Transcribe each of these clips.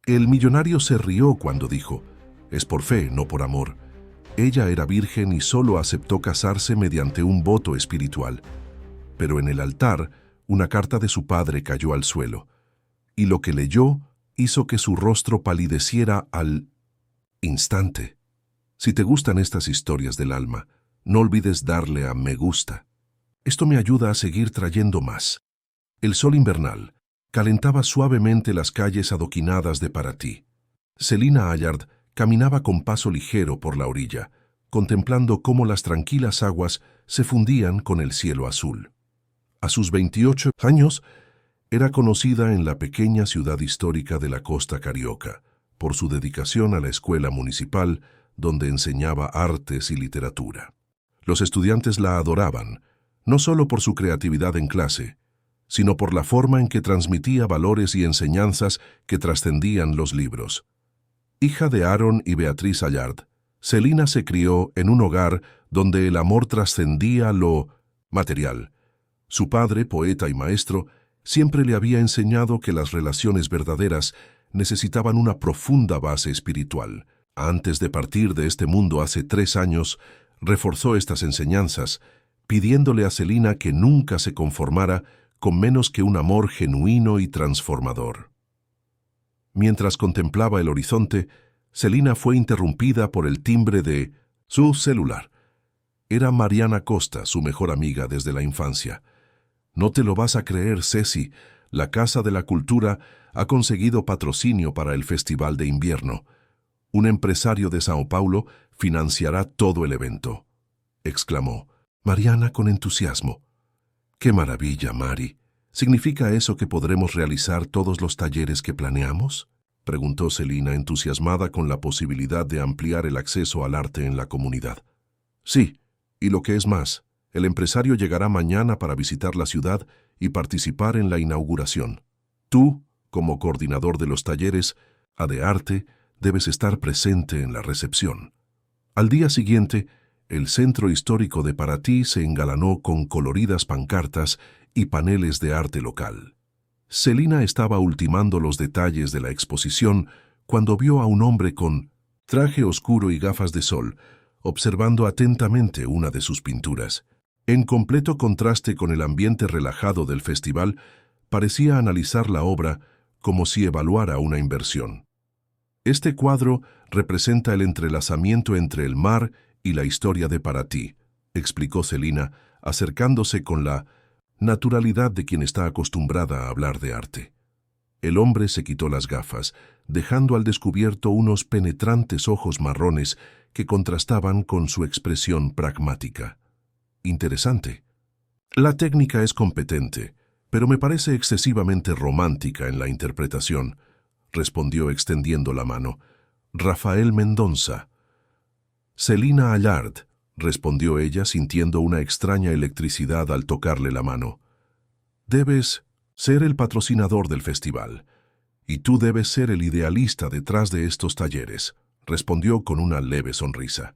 El millonario se rió cuando dijo, «Es por fe, no por amor». Ella era virgen y solo aceptó casarse mediante un voto espiritual. Pero en el altar, una carta de su padre cayó al suelo, y lo que leyó hizo que su rostro palideciera al instante. Si te gustan estas historias del alma, no olvides darle a me gusta. Esto me ayuda a seguir trayendo más. El sol invernal calentaba suavemente las calles adoquinadas de Paraty. Selina Allard caminaba con paso ligero por la orilla, contemplando cómo las tranquilas aguas se fundían con el cielo azul. A sus 28 años, era conocida en la pequeña ciudad histórica de la costa carioca por su dedicación a la escuela municipal, donde enseñaba artes y literatura. Los estudiantes la adoraban, no solo por su creatividad en clase, sino por la forma en que transmitía valores y enseñanzas que trascendían los libros. Hija de Aaron y Beatriz Allard, Selina se crió en un hogar donde el amor trascendía lo material. Su padre, poeta y maestro, siempre le había enseñado que las relaciones verdaderas necesitaban una profunda base espiritual. Antes de partir de este mundo hace 3 años, reforzó estas enseñanzas, pidiéndole a Selina que nunca se conformara con menos que un amor genuino y transformador. Mientras contemplaba el horizonte, Selina fue interrumpida por el timbre de su celular. Era Mariana Costa, su mejor amiga desde la infancia. «No te lo vas a creer, Ceci, la Casa de la Cultura ha conseguido patrocinio para el Festival de Invierno. Un empresario de Sao Paulo financiará todo el evento», exclamó Mariana con entusiasmo. «¡Qué maravilla, Mari! ¿Significa eso que podremos realizar todos los talleres que planeamos?», preguntó Selina, entusiasmada con la posibilidad de ampliar el acceso al arte en la comunidad. «Sí, y lo que es más, el empresario llegará mañana para visitar la ciudad y participar en la inauguración. Tú, como coordinador de los talleres de arte, debes estar presente en la recepción». Al día siguiente, el centro histórico de Paraty se engalanó con coloridas pancartas y paneles de arte local. Selina estaba ultimando los detalles de la exposición cuando vio a un hombre con traje oscuro y gafas de sol, observando atentamente una de sus pinturas. En completo contraste con el ambiente relajado del festival, parecía analizar la obra como si evaluara una inversión. «Este cuadro representa el entrelazamiento entre el mar y la historia de Paraty», explicó Selina, acercándose con la naturalidad de quien está acostumbrada a hablar de arte. El hombre se quitó las gafas, dejando al descubierto unos penetrantes ojos marrones que contrastaban con su expresión pragmática. «Interesante. La técnica es competente, pero me parece excesivamente romántica en la interpretación», respondió extendiendo la mano. «Rafael Mendonça». «Selina Allard», respondió ella sintiendo una extraña electricidad al tocarle la mano. «Debes ser el patrocinador del festival, y tú debes ser el idealista detrás de estos talleres», respondió con una leve sonrisa.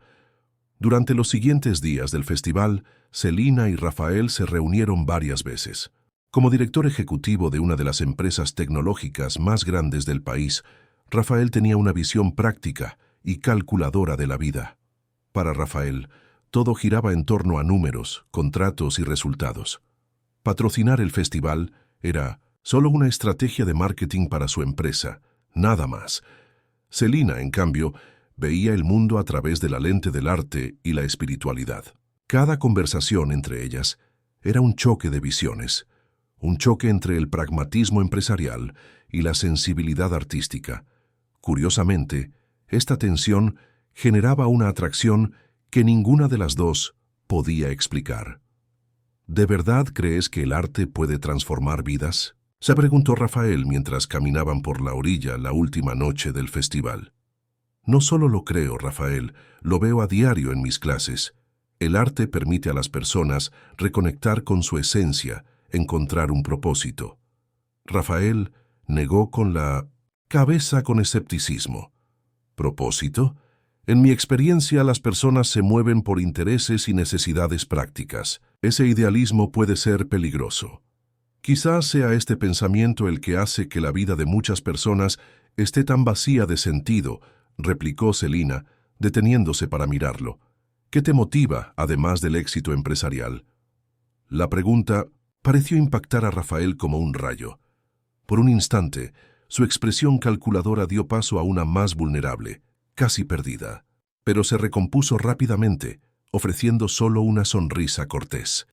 Durante los siguientes días del festival, Selina y Rafael se reunieron varias veces. Como director ejecutivo de una de las empresas tecnológicas más grandes del país, Rafael tenía una visión práctica y calculadora de la vida. Para Rafael, todo giraba en torno a números, contratos y resultados. Patrocinar el festival era solo una estrategia de marketing para su empresa, nada más. Selina, en cambio, veía el mundo a través de la lente del arte y la espiritualidad. Cada conversación entre ellas era un choque de visiones, un choque entre el pragmatismo empresarial y la sensibilidad artística. Curiosamente, esta tensión generaba una atracción que ninguna de las dos podía explicar. «¿De verdad crees que el arte puede transformar vidas?», se preguntó Rafael mientras caminaban por la orilla la última noche del festival. «No solo lo creo, Rafael, lo veo a diario en mis clases. El arte permite a las personas reconectar con su esencia, encontrar un propósito». Rafael negó con la cabeza con escepticismo. «¿Propósito? En mi experiencia, las personas se mueven por intereses y necesidades prácticas. Ese idealismo puede ser peligroso. Quizás sea este pensamiento el que hace que la vida de muchas personas Esté tan vacía de sentido, replicó Celina, deteniéndose para mirarlo. ¿Qué te motiva, además del éxito empresarial? La pregunta pareció impactar a Rafael como un rayo. Por un instante, su expresión calculadora dio paso a una más vulnerable, casi perdida. Pero se recompuso rápidamente, ofreciendo solo una sonrisa cortés.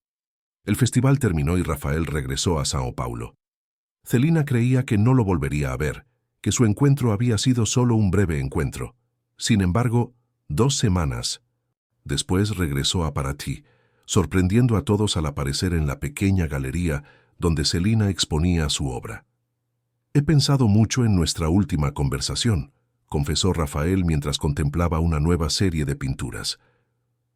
El festival terminó y Rafael regresó a Sao Paulo. Celina creía que no lo volvería a ver, que su encuentro había sido solo un breve encuentro. Sin embargo, 2 semanas después regresó a Paraty, sorprendiendo a todos al aparecer en la pequeña galería donde Celina exponía su obra. «He pensado mucho en nuestra última conversación», confesó Rafael mientras contemplaba una nueva serie de pinturas.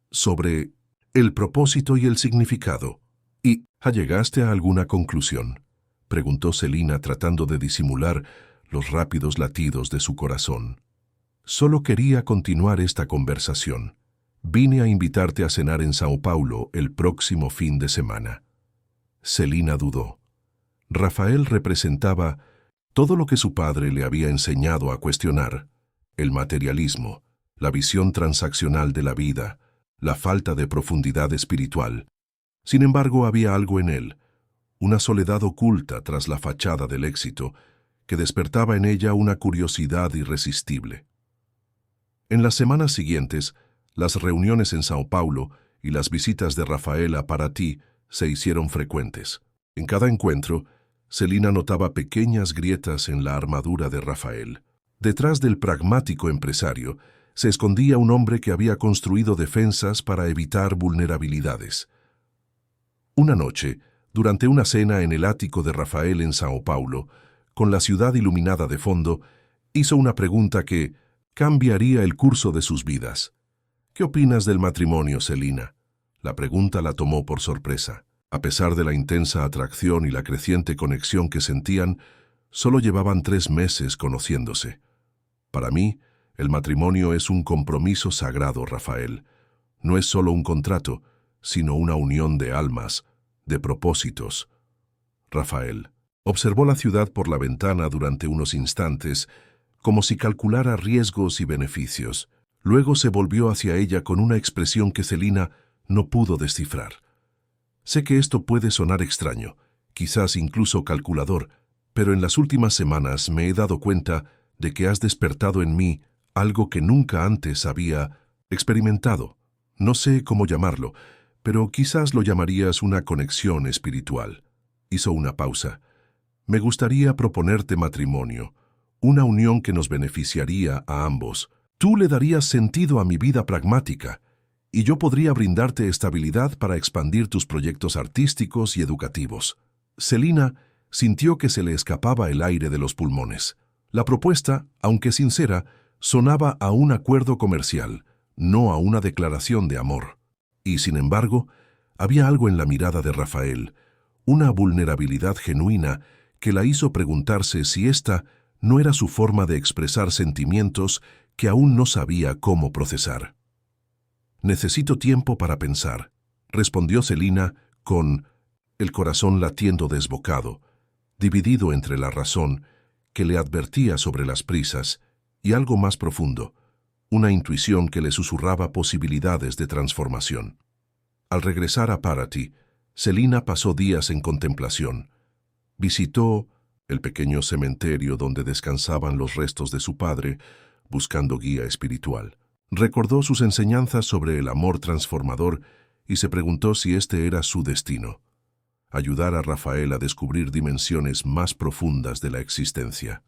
«Sobre el propósito y el significado. ¿Y llegaste a alguna conclusión?», preguntó Celina tratando de disimular los rápidos latidos de su corazón. «Solo quería continuar esta conversación. Vine a invitarte a cenar en Sao Paulo el próximo fin de semana». Celina dudó. Rafael representaba todo lo que su padre le había enseñado a cuestionar: el materialismo, la visión transaccional de la vida, la falta de profundidad espiritual. Sin embargo, había algo en él, una soledad oculta tras la fachada del éxito, que despertaba en ella una curiosidad irresistible. En las semanas siguientes, las reuniones en Sao Paulo y las visitas de Rafael a Paraty se hicieron frecuentes. En cada encuentro, Celina notaba pequeñas grietas en la armadura de Rafael. Detrás del pragmático empresario se escondía un hombre que había construido defensas para evitar vulnerabilidades. Una noche, durante una cena en el ático de Rafael en Sao Paulo, con la ciudad iluminada de fondo, hizo una pregunta que cambiaría el curso de sus vidas. «¿Qué opinas del matrimonio, Celina?». La pregunta la tomó por sorpresa. A pesar de la intensa atracción y la creciente conexión que sentían, solo llevaban 3 meses conociéndose. «Para mí, el matrimonio es un compromiso sagrado, Rafael. No es solo un contrato, sino una unión de almas, de propósitos». Rafael observó la ciudad por la ventana durante unos instantes, como si calculara riesgos y beneficios. Luego se volvió hacia ella con una expresión que Celina no pudo descifrar. «Sé que esto puede sonar extraño, quizás incluso calculador, pero en las últimas semanas me he dado cuenta de que has despertado en mí algo que nunca antes había experimentado. No sé cómo llamarlo, pero quizás lo llamarías una conexión espiritual». Hizo una pausa. «Me gustaría proponerte matrimonio, una unión que nos beneficiaría a ambos. Tú le darías sentido a mi vida pragmática, y yo podría brindarte estabilidad para expandir tus proyectos artísticos y educativos». Celina sintió que se le escapaba el aire de los pulmones. La propuesta, aunque sincera, sonaba a un acuerdo comercial, no a una declaración de amor. Y, sin embargo, había algo en la mirada de Rafael, una vulnerabilidad genuina que la hizo preguntarse si esta no era su forma de expresar sentimientos que aún no sabía cómo procesar. «Necesito tiempo para pensar», respondió Celina con el corazón latiendo desbocado, dividido entre la razón, que le advertía sobre las prisas, y algo más profundo, una intuición que le susurraba posibilidades de transformación. Al regresar a Paraty, Celina pasó días en contemplación. Visitó el pequeño cementerio donde descansaban los restos de su padre, buscando guía espiritual. Recordó sus enseñanzas sobre el amor transformador y se preguntó si este era su destino: ayudar a Rafael a descubrir dimensiones más profundas de la existencia.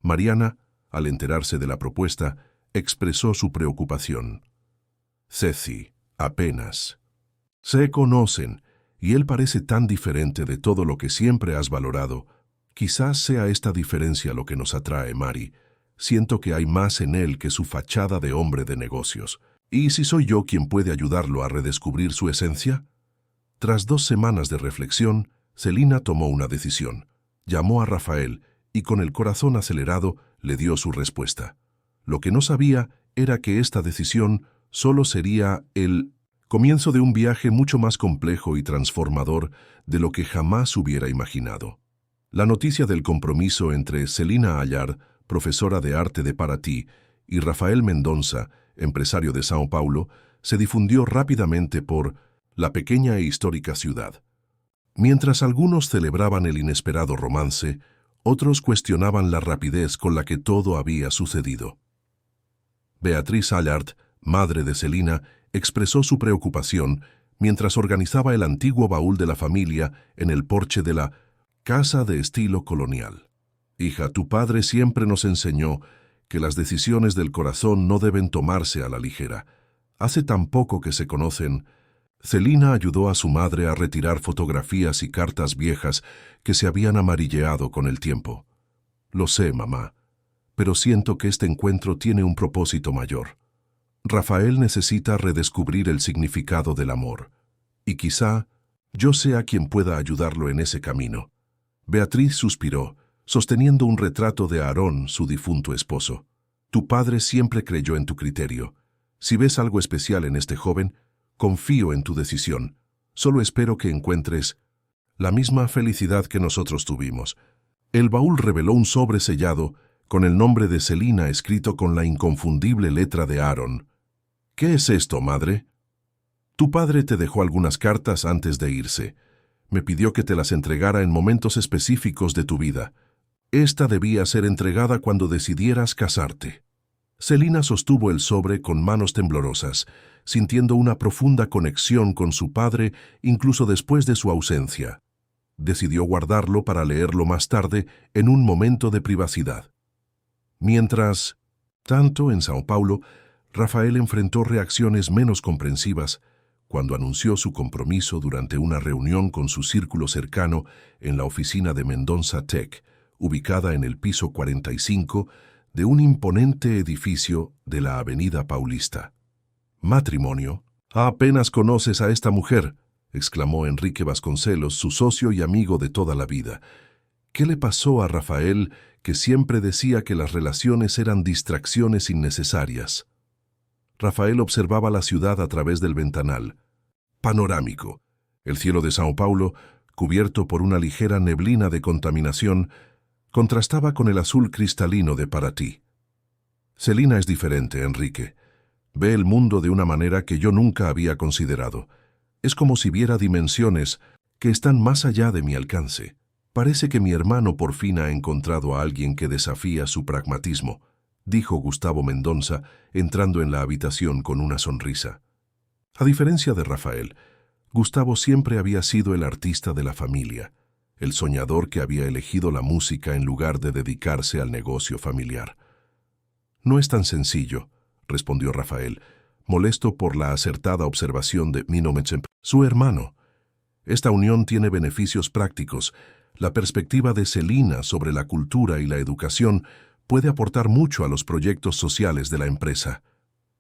Mariana, al enterarse de la propuesta, expresó su preocupación. «Ceci, apenas se conocen, y él parece tan diferente de todo lo que siempre has valorado. Quizás sea esta diferencia lo que nos atrae, Mari. Siento que hay más en él que su fachada de hombre de negocios. ¿Y si soy yo quien puede ayudarlo a redescubrir su esencia?». Tras 2 semanas de reflexión, Celina tomó una decisión. Llamó a Rafael y con el corazón acelerado le dio su respuesta. Lo que no sabía era que esta decisión solo sería el comienzo de un viaje mucho más complejo y transformador de lo que jamás hubiera imaginado. La noticia del compromiso entre Celina Allard profesora de arte de Paraty, y Rafael Mendonça, empresario de São Paulo, se difundió rápidamente por la pequeña e histórica ciudad. Mientras algunos celebraban el inesperado romance, otros cuestionaban la rapidez con la que todo había sucedido. Beatriz Allard, madre de Celina, expresó su preocupación mientras organizaba el antiguo baúl de la familia en el porche de la casa de estilo colonial. «Hija, tu padre siempre nos enseñó que las decisiones del corazón no deben tomarse a la ligera. Hace tan poco que se conocen». Celina ayudó a su madre a retirar fotografías y cartas viejas que se habían amarilleado con el tiempo. «Lo sé, mamá, pero siento que este encuentro tiene un propósito mayor. Rafael necesita redescubrir el significado del amor, y quizá yo sea quien pueda ayudarlo en ese camino». Beatriz suspiró, sosteniendo un retrato de Aarón, su difunto esposo. «Tu padre siempre creyó en tu criterio. Si ves algo especial en este joven, confío en tu decisión. Solo espero que encuentres la misma felicidad que nosotros tuvimos». El baúl reveló un sobre sellado con el nombre de Celina escrito con la inconfundible letra de Aarón. «¿Qué es esto, madre?» «Tu padre te dejó algunas cartas antes de irse. Me pidió que te las entregara en momentos específicos de tu vida. Esta debía ser entregada cuando decidieras casarte». Celina sostuvo el sobre con manos temblorosas, sintiendo una profunda conexión con su padre incluso después de su ausencia. Decidió guardarlo para leerlo más tarde en un momento de privacidad. Mientras tanto, en São Paulo, Rafael enfrentó reacciones menos comprensivas cuando anunció su compromiso durante una reunión con su círculo cercano en la oficina de Mendonça Tech, ubicada en el piso 45 de un imponente edificio de la Avenida Paulista. «¿Matrimonio? Apenas conoces a esta mujer», exclamó Enrique Vasconcelos, su socio y amigo de toda la vida. ¿Qué le pasó a Rafael, que siempre decía que las relaciones eran distracciones innecesarias? Rafael observaba la ciudad a través del ventanal. Panorámico. El cielo de São Paulo, cubierto por una ligera neblina de contaminación, contrastaba con el azul cristalino de Paraty. «Celina es diferente, Enrique. Ve el mundo de una manera que yo nunca había considerado. Es como si viera dimensiones que están más allá de mi alcance. Parece que mi hermano por fin ha encontrado a alguien que desafía su pragmatismo», dijo Gustavo Mendonça, entrando en la habitación con una sonrisa. A diferencia de Rafael, Gustavo siempre había sido el artista de la familia, el soñador que había elegido la música en lugar de dedicarse al negocio familiar. «No es tan sencillo», respondió Rafael, molesto por la acertada observación de Minometsen, su hermano. «Esta unión tiene beneficios prácticos. La perspectiva de Celina sobre la cultura y la educación puede aportar mucho a los proyectos sociales de la empresa».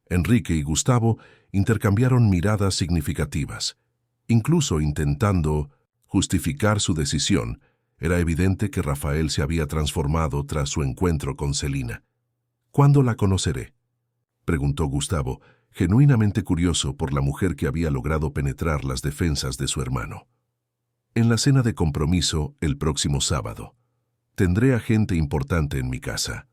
Enrique y Gustavo intercambiaron miradas significativas. Incluso intentando justificar su decisión, era evidente que Rafael se había transformado tras su encuentro con Celina. «¿Cuándo la conoceré?», preguntó Gustavo, genuinamente curioso por la mujer que había logrado penetrar las defensas de su hermano. «En la cena de compromiso el próximo sábado. Tendré a gente importante en mi casa».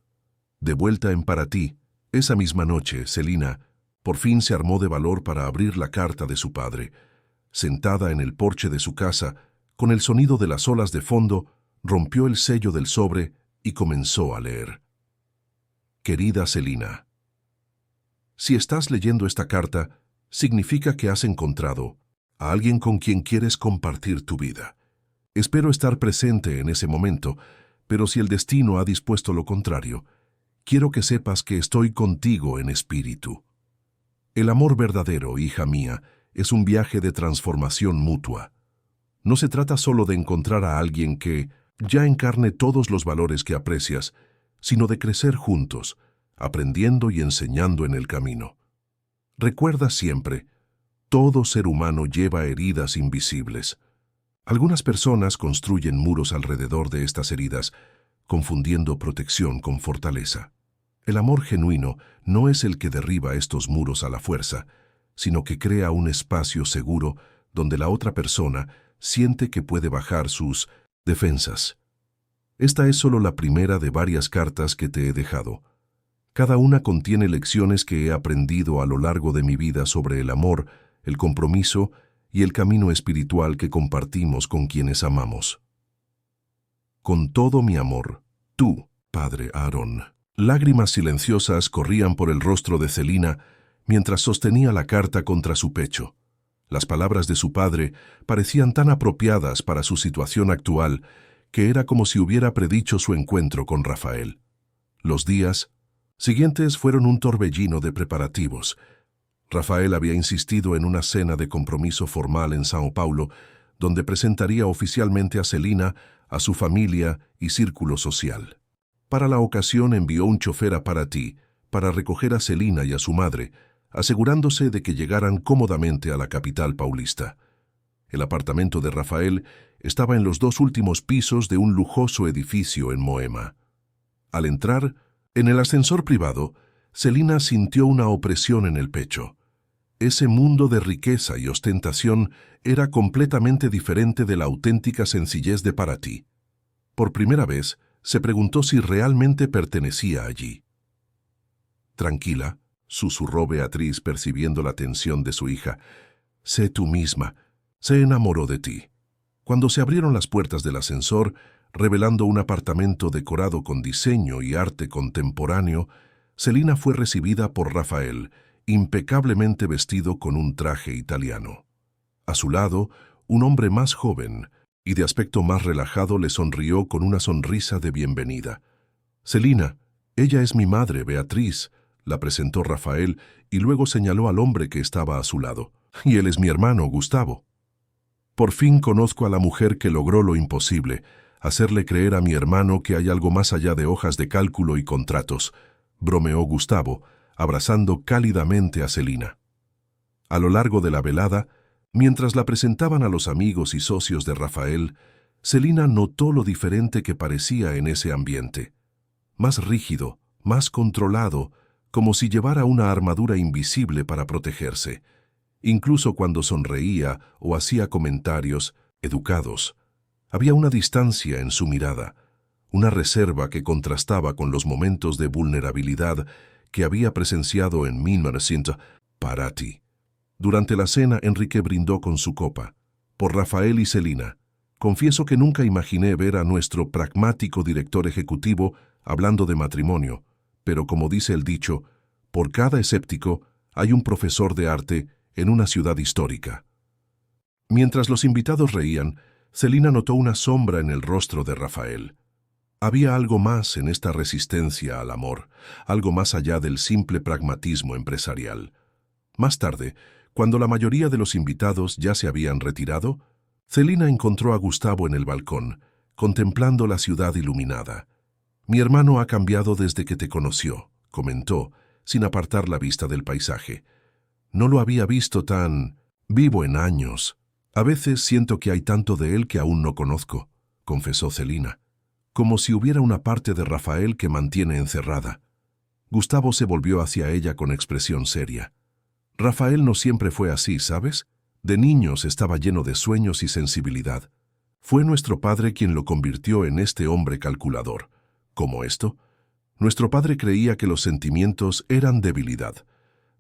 De vuelta en Paraty, esa misma noche, Celina por fin se armó de valor para abrir la carta de su padre. Sentada en el porche de su casa, con el sonido de las olas de fondo, rompió el sello del sobre y comenzó a leer. «Querida Celina, si estás leyendo esta carta, significa que has encontrado a alguien con quien quieres compartir tu vida. Espero estar presente en ese momento, pero si el destino ha dispuesto lo contrario, quiero que sepas que estoy contigo en espíritu. El amor verdadero, hija mía, es un viaje de transformación mutua. No se trata solo de encontrar a alguien que ya encarne todos los valores que aprecias, sino de crecer juntos, aprendiendo y enseñando en el camino. Recuerda siempre, todo ser humano lleva heridas invisibles. Algunas personas construyen muros alrededor de estas heridas, confundiendo protección con fortaleza. El amor genuino no es el que derriba estos muros a la fuerza, sino que crea un espacio seguro donde la otra persona siente que puede bajar sus defensas. Esta es solo la primera de varias cartas que te he dejado. Cada una contiene lecciones que he aprendido a lo largo de mi vida sobre el amor, el compromiso y el camino espiritual que compartimos con quienes amamos. Con todo mi amor, tú, Padre Aarón. Lágrimas silenciosas corrían por el rostro de Celina mientras sostenía la carta contra su pecho. Las palabras de su padre parecían tan apropiadas para su situación actual que era como si hubiera predicho su encuentro con Rafael. Los días siguientes fueron un torbellino de preparativos. Rafael había insistido en una cena de compromiso formal en São Paulo, donde presentaría oficialmente a Celina, a su familia y círculo social. Para la ocasión envió un chofer a Paraty para recoger a Celina y a su madre, asegurándose de que llegaran cómodamente a la capital paulista. El apartamento de Rafael estaba en los 2 últimos pisos de un lujoso edificio en Moema. Al entrar, en el ascensor privado, Celina sintió una opresión en el pecho. Ese mundo de riqueza y ostentación era completamente diferente de la auténtica sencillez de Paraty. Por primera vez, se preguntó si realmente pertenecía allí. «Tranquila», susurró Beatriz percibiendo la tensión de su hija. «Sé tú misma. Se enamoró de ti». Cuando se abrieron las puertas del ascensor, revelando un apartamento decorado con diseño y arte contemporáneo, Celina fue recibida por Rafael, impecablemente vestido con un traje italiano. A su lado, un hombre más joven y de aspecto más relajado le sonrió con una sonrisa de bienvenida. «Celina, ella es mi madre, Beatriz», la presentó Rafael y luego señaló al hombre que estaba a su lado. «Y él es mi hermano, Gustavo». «Por fin conozco a la mujer que logró lo imposible, hacerle creer a mi hermano que hay algo más allá de hojas de cálculo y contratos», bromeó Gustavo, abrazando cálidamente a Celina. A lo largo de la velada, mientras la presentaban a los amigos y socios de Rafael, Celina notó lo diferente que parecía en ese ambiente. Más rígido, más controlado, como si llevara una armadura invisible para protegerse. Incluso cuando sonreía o hacía comentarios educados, había una distancia en su mirada, una reserva que contrastaba con los momentos de vulnerabilidad que había presenciado en 1900 Paraty. Durante la cena, Enrique brindó con su copa. «Por Rafael y Celina. Confieso que nunca imaginé ver a nuestro pragmático director ejecutivo hablando de matrimonio, pero como dice el dicho, por cada escéptico hay un profesor de arte en una ciudad histórica». Mientras los invitados reían, Celina notó una sombra en el rostro de Rafael. Había algo más en esta resistencia al amor, algo más allá del simple pragmatismo empresarial. Más tarde, cuando la mayoría de los invitados ya se habían retirado, Celina encontró a Gustavo en el balcón, contemplando la ciudad iluminada. «Mi hermano ha cambiado desde que te conoció», comentó, sin apartar la vista del paisaje. «No lo había visto tan vivo en años. A veces siento que hay tanto de él que aún no conozco», confesó Celina. «Como si hubiera una parte de Rafael que mantiene encerrada». Gustavo se volvió hacia ella con expresión seria. «Rafael no siempre fue así, ¿sabes? De niños estaba lleno de sueños y sensibilidad. Fue nuestro padre quien lo convirtió en este hombre calculador. ¿Cómo esto? Nuestro padre creía que los sentimientos eran debilidad.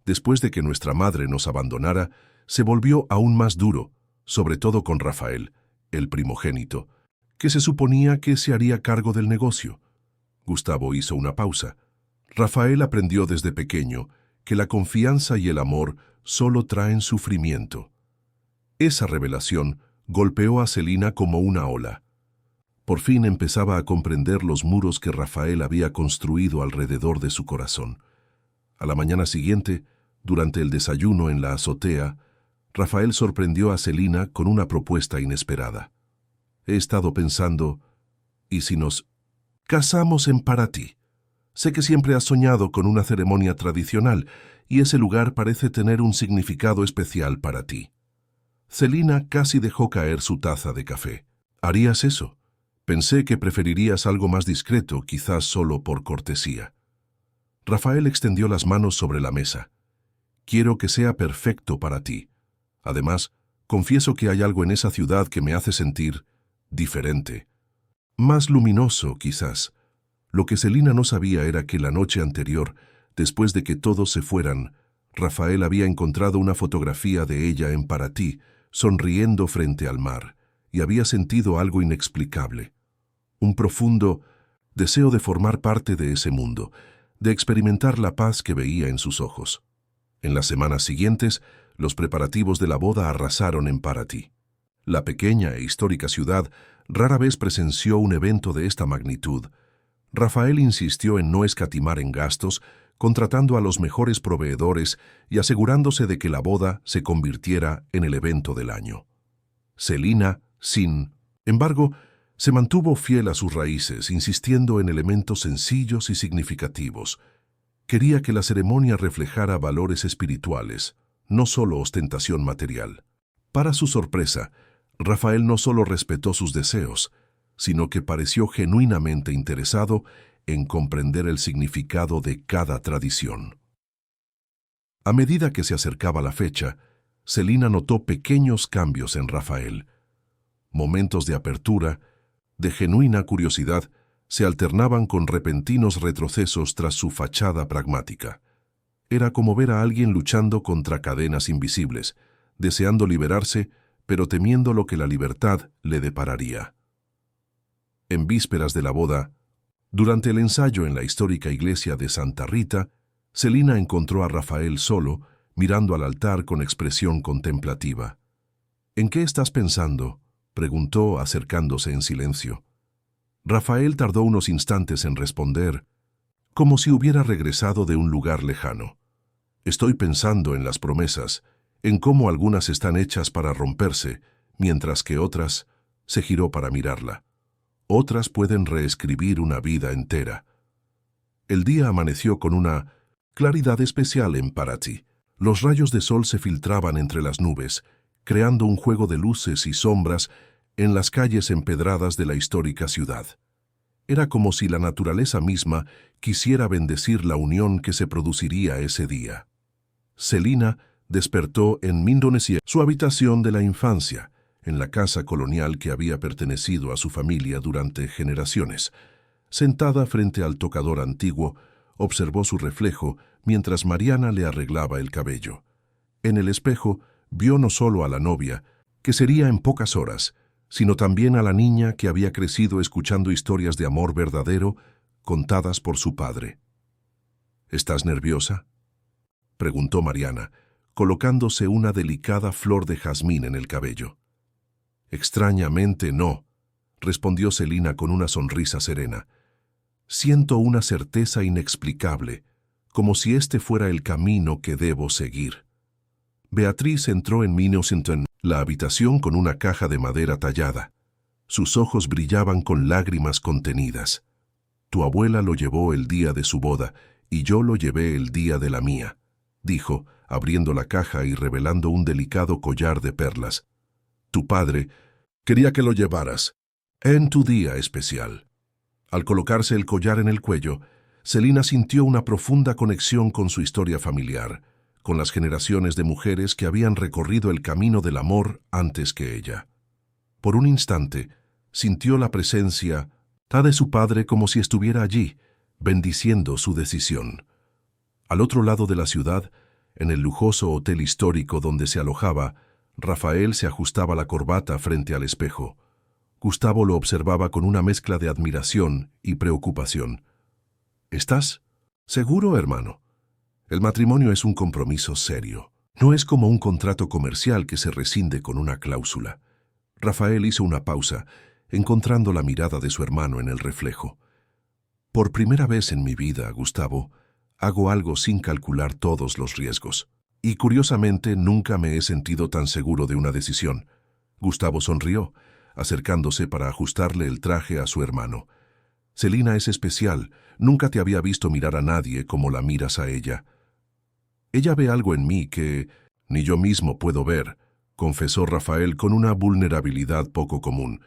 Después de que nuestra madre nos abandonara, se volvió aún más duro, sobre todo con Rafael, el primogénito, que se suponía que se haría cargo del negocio». Gustavo hizo una pausa. «Rafael aprendió desde pequeño que la confianza y el amor solo traen sufrimiento». Esa revelación golpeó a Celina como una ola. Por fin empezaba a comprender los muros que Rafael había construido alrededor de su corazón. A la mañana siguiente, durante el desayuno en la azotea, Rafael sorprendió a Celina con una propuesta inesperada. «He estado pensando, ¿y si nos casamos en Paraty? Sé que siempre has soñado con una ceremonia tradicional y ese lugar parece tener un significado especial para ti». Celina casi dejó caer su taza de café. «¿Harías eso? Pensé que preferirías algo más discreto, quizás solo por cortesía». Rafael extendió las manos sobre la mesa. «Quiero que sea perfecto para ti. Además, confieso que hay algo en esa ciudad que me hace sentir diferente». Más luminoso, quizás. Lo que Celina no sabía era que la noche anterior, después de que todos se fueran, Rafael había encontrado una fotografía de ella en Paraty, sonriendo frente al mar, y había sentido algo inexplicable. Un profundo deseo de formar parte de ese mundo, de experimentar la paz que veía en sus ojos. En las semanas siguientes, los preparativos de la boda arrasaron en Paraty. La pequeña e histórica ciudad rara vez presenció un evento de esta magnitud. Rafael insistió en no escatimar en gastos, contratando a los mejores proveedores y asegurándose de que la boda se convirtiera en el evento del año. Celina, sin embargo, se mantuvo fiel a sus raíces, insistiendo en elementos sencillos y significativos. Quería que la ceremonia reflejara valores espirituales, no solo ostentación material. Para su sorpresa, Rafael no solo respetó sus deseos, sino que pareció genuinamente interesado en comprender el significado de cada tradición. A medida que se acercaba la fecha, Celina notó pequeños cambios en Rafael. Momentos de apertura, de genuina curiosidad, se alternaban con repentinos retrocesos tras su fachada pragmática. Era como ver a alguien luchando contra cadenas invisibles, deseando liberarse, pero temiendo lo que la libertad le depararía. En vísperas de la boda, durante el ensayo en la histórica iglesia de Santa Rita, Celina encontró a Rafael solo, mirando al altar con expresión contemplativa. «¿En qué estás pensando?», preguntó, acercándose en silencio. Rafael tardó unos instantes en responder, como si hubiera regresado de un lugar lejano. «Estoy pensando en las promesas, en cómo algunas están hechas para romperse, mientras que otras…», se giró para mirarla. «Otras pueden reescribir una vida entera». El día amaneció con una claridad especial en Paraty. Los rayos de sol se filtraban entre las nubes, creando un juego de luces y sombras en las calles empedradas de la histórica ciudad. Era como si la naturaleza misma quisiera bendecir la unión que se produciría ese día. Celina despertó en Indonesia, su habitación de la infancia, en la casa colonial que había pertenecido a su familia durante generaciones. Sentada frente al tocador antiguo, observó su reflejo mientras Mariana le arreglaba el cabello. En el espejo vio no solo a la novia, que sería en pocas horas, sino también a la niña que había crecido escuchando historias de amor verdadero contadas por su padre. «¿Estás nerviosa?», preguntó Mariana, colocándose una delicada flor de jazmín en el cabello. «Extrañamente no», respondió Celina con una sonrisa serena. «Siento una certeza inexplicable, como si este fuera el camino que debo seguir». Beatriz entró en Minnesington, la habitación con una caja de madera tallada. Sus ojos brillaban con lágrimas contenidas. «Tu abuela lo llevó el día de su boda, y yo lo llevé el día de la mía», dijo, abriendo la caja y revelando un delicado collar de perlas. «Tu padre quería que lo llevaras en tu día especial». Al colocarse el collar en el cuello, Celina sintió una profunda conexión con su historia familiar, con las generaciones de mujeres que habían recorrido el camino del amor antes que ella. Por un instante, sintió la presencia de su padre como si estuviera allí, bendiciendo su decisión. Al otro lado de la ciudad, en el lujoso hotel histórico donde se alojaba, Rafael se ajustaba la corbata frente al espejo. Gustavo lo observaba con una mezcla de admiración y preocupación. «¿Estás seguro, hermano? El matrimonio es un compromiso serio. No es como un contrato comercial que se rescinde con una cláusula». Rafael hizo una pausa, encontrando la mirada de su hermano en el reflejo. «Por primera vez en mi vida, Gustavo, hago algo sin calcular todos los riesgos. Y curiosamente nunca me he sentido tan seguro de una decisión». Gustavo sonrió, acercándose para ajustarle el traje a su hermano. «Celina es especial. Nunca te había visto mirar a nadie como la miras a ella». «Ella ve algo en mí que ni yo mismo puedo ver», confesó Rafael con una vulnerabilidad poco común.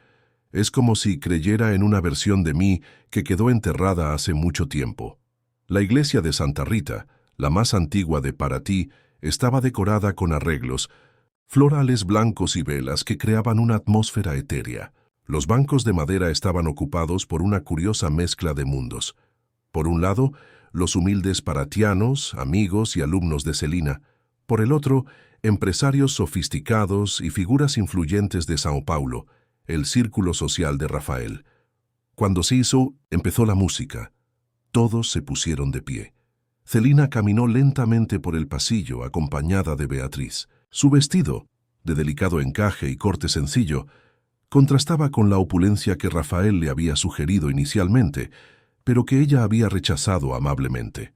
«Es como si creyera en una versión de mí que quedó enterrada hace mucho tiempo». La iglesia de Santa Rita, la más antigua de Paraty, estaba decorada con arreglos, florales blancos y velas que creaban una atmósfera etérea. Los bancos de madera estaban ocupados por una curiosa mezcla de mundos. Por un lado, los humildes paratianos, amigos y alumnos de Celina. Por el otro, empresarios sofisticados y figuras influyentes de São Paulo, el círculo social de Rafael. Cuando se hizo, empezó la música. Todos se pusieron de pie. Celina caminó lentamente por el pasillo acompañada de Beatriz. Su vestido, de delicado encaje y corte sencillo, contrastaba con la opulencia que Rafael le había sugerido inicialmente, pero que ella había rechazado amablemente.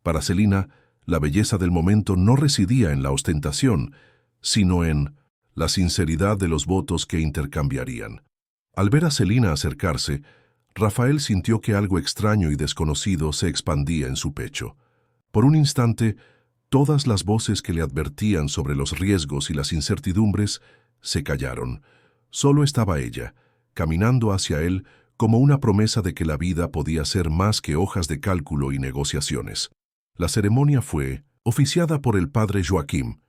Para Celina, la belleza del momento no residía en la ostentación, sino en la sinceridad de los votos que intercambiarían. Al ver a Celina acercarse, Rafael sintió que algo extraño y desconocido se expandía en su pecho. Por un instante, todas las voces que le advertían sobre los riesgos y las incertidumbres se callaron. Solo estaba ella, caminando hacia él como una promesa de que la vida podía ser más que hojas de cálculo y negociaciones. La ceremonia fue oficiada por el padre Joaquim,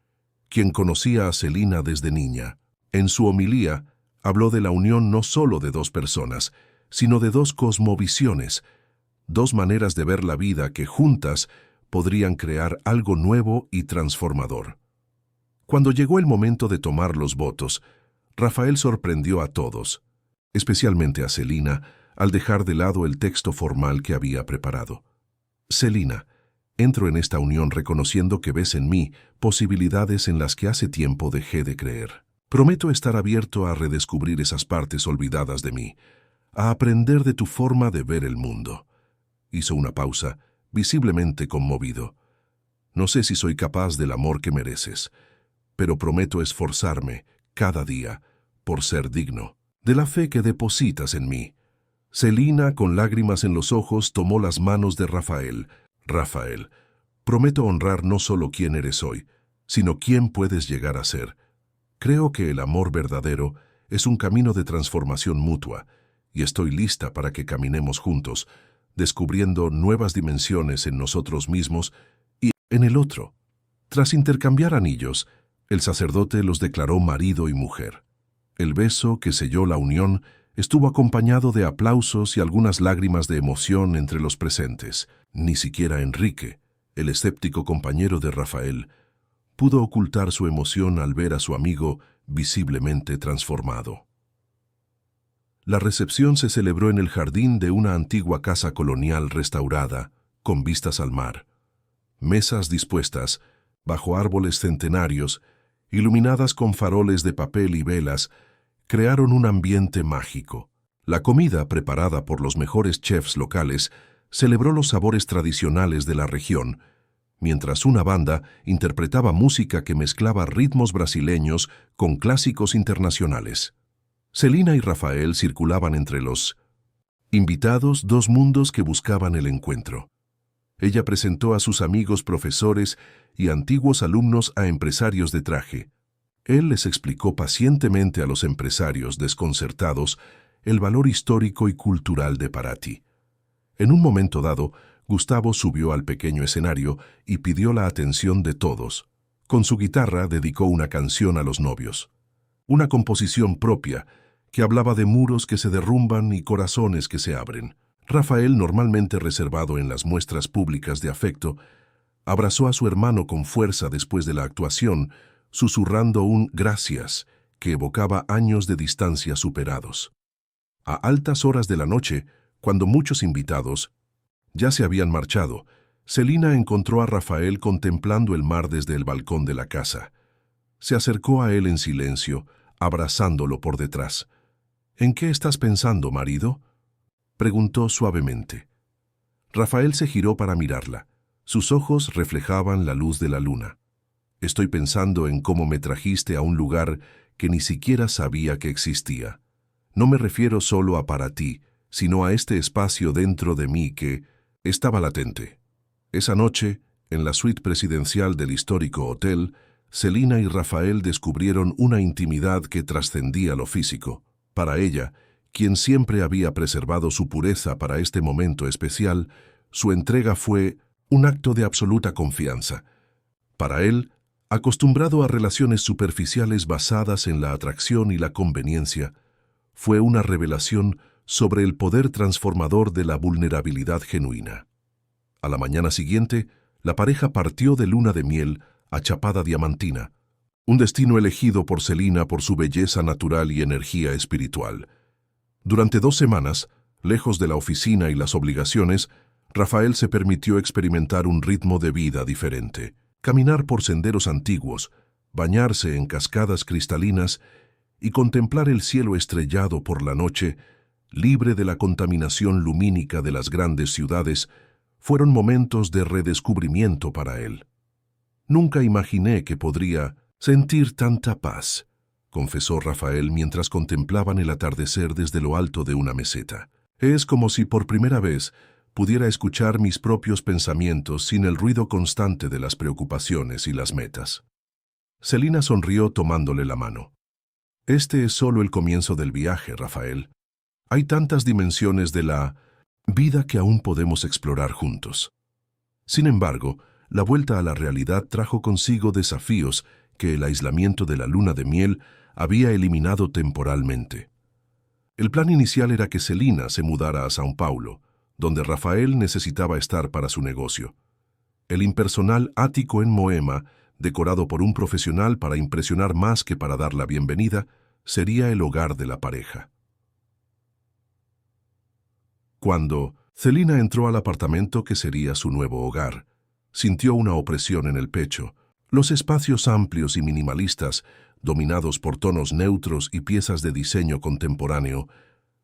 quien conocía a Celina desde niña. En su homilía, habló de la unión no solo de dos personas, sino de dos cosmovisiones, dos maneras de ver la vida que juntas podrían crear algo nuevo y transformador. Cuando llegó el momento de tomar los votos, Rafael sorprendió a todos, especialmente a Celina, al dejar de lado el texto formal que había preparado. Celina, entro en esta unión reconociendo que ves en mí posibilidades en las que hace tiempo dejé de creer. Prometo estar abierto a redescubrir esas partes olvidadas de mí, a aprender de tu forma de ver el mundo. Hizo una pausa, visiblemente conmovido. No sé si soy capaz del amor que mereces, pero prometo esforzarme, cada día, por ser digno de la fe que depositas en mí. Celina, con lágrimas en los ojos, tomó las manos de Rafael. Rafael, prometo honrar no solo quién eres hoy, sino quién puedes llegar a ser. Creo que el amor verdadero es un camino de transformación mutua, y estoy lista para que caminemos juntos, descubriendo nuevas dimensiones en nosotros mismos y en el otro. Tras intercambiar anillos, el sacerdote los declaró marido y mujer. El beso que selló la unión estuvo acompañado de aplausos y algunas lágrimas de emoción entre los presentes. Ni siquiera Enrique, el escéptico compañero de Rafael, pudo ocultar su emoción al ver a su amigo visiblemente transformado. La recepción se celebró en el jardín de una antigua casa colonial restaurada, con vistas al mar. Mesas dispuestas, bajo árboles centenarios, iluminadas con faroles de papel y velas, crearon un ambiente mágico. La comida, preparada por los mejores chefs locales, celebró los sabores tradicionales de la región, mientras una banda interpretaba música que mezclaba ritmos brasileños con clásicos internacionales. Celina y Rafael circulaban entre los invitados, dos mundos que buscaban el encuentro. Ella presentó a sus amigos profesores y antiguos alumnos a empresarios de traje. Él les explicó pacientemente a los empresarios desconcertados el valor histórico y cultural de Paraty. En un momento dado, Gustavo subió al pequeño escenario y pidió la atención de todos. Con su guitarra dedicó una canción a los novios. Una composición propia que hablaba de muros que se derrumban y corazones que se abren. Rafael, normalmente reservado en las muestras públicas de afecto, abrazó a su hermano con fuerza después de la actuación, susurrando un gracias que evocaba años de distancia superados. A altas horas de la noche, cuando muchos invitados ya se habían marchado, Celina encontró a Rafael contemplando el mar desde el balcón de la casa. Se acercó a él en silencio, abrazándolo por detrás. «¿En qué estás pensando, marido?», preguntó suavemente. Rafael se giró para mirarla. Sus ojos reflejaban la luz de la luna. «Estoy pensando en cómo me trajiste a un lugar que ni siquiera sabía que existía. No me refiero solo a Paraty, sino a este espacio dentro de mí que estaba latente». Esa noche, en la suite presidencial del histórico hotel, Celina y Rafael descubrieron una intimidad que trascendía lo físico. Para ella, quien siempre había preservado su pureza para este momento especial, su entrega fue un acto de absoluta confianza. Para él, acostumbrado a relaciones superficiales basadas en la atracción y la conveniencia, fue una revelación sobre el poder transformador de la vulnerabilidad genuina. A la mañana siguiente, la pareja partió de luna de miel a Chapada Diamantina, un destino elegido por Celina por su belleza natural y energía espiritual. Durante 2 semanas, lejos de la oficina y las obligaciones, Rafael se permitió experimentar un ritmo de vida diferente. Caminar por senderos antiguos, bañarse en cascadas cristalinas y contemplar el cielo estrellado por la noche, libre de la contaminación lumínica de las grandes ciudades, fueron momentos de redescubrimiento para él. Nunca imaginé que podría sentir tanta paz, confesó Rafael mientras contemplaban el atardecer desde lo alto de una meseta. Es como si por primera vez pudiera escuchar mis propios pensamientos sin el ruido constante de las preocupaciones y las metas. Celina sonrió tomándole la mano. Este es solo el comienzo del viaje, Rafael. Hay tantas dimensiones de la vida que aún podemos explorar juntos. Sin embargo, la vuelta a la realidad trajo consigo desafíos que el aislamiento de la luna de miel había eliminado temporalmente. El plan inicial era que Celina se mudara a São Paulo, donde Rafael necesitaba estar para su negocio. El impersonal ático en Moema, decorado por un profesional para impresionar más que para dar la bienvenida, sería el hogar de la pareja. Cuando Celina entró al apartamento que sería su nuevo hogar, sintió una opresión en el pecho. Los espacios amplios y minimalistas, dominados por tonos neutros y piezas de diseño contemporáneo,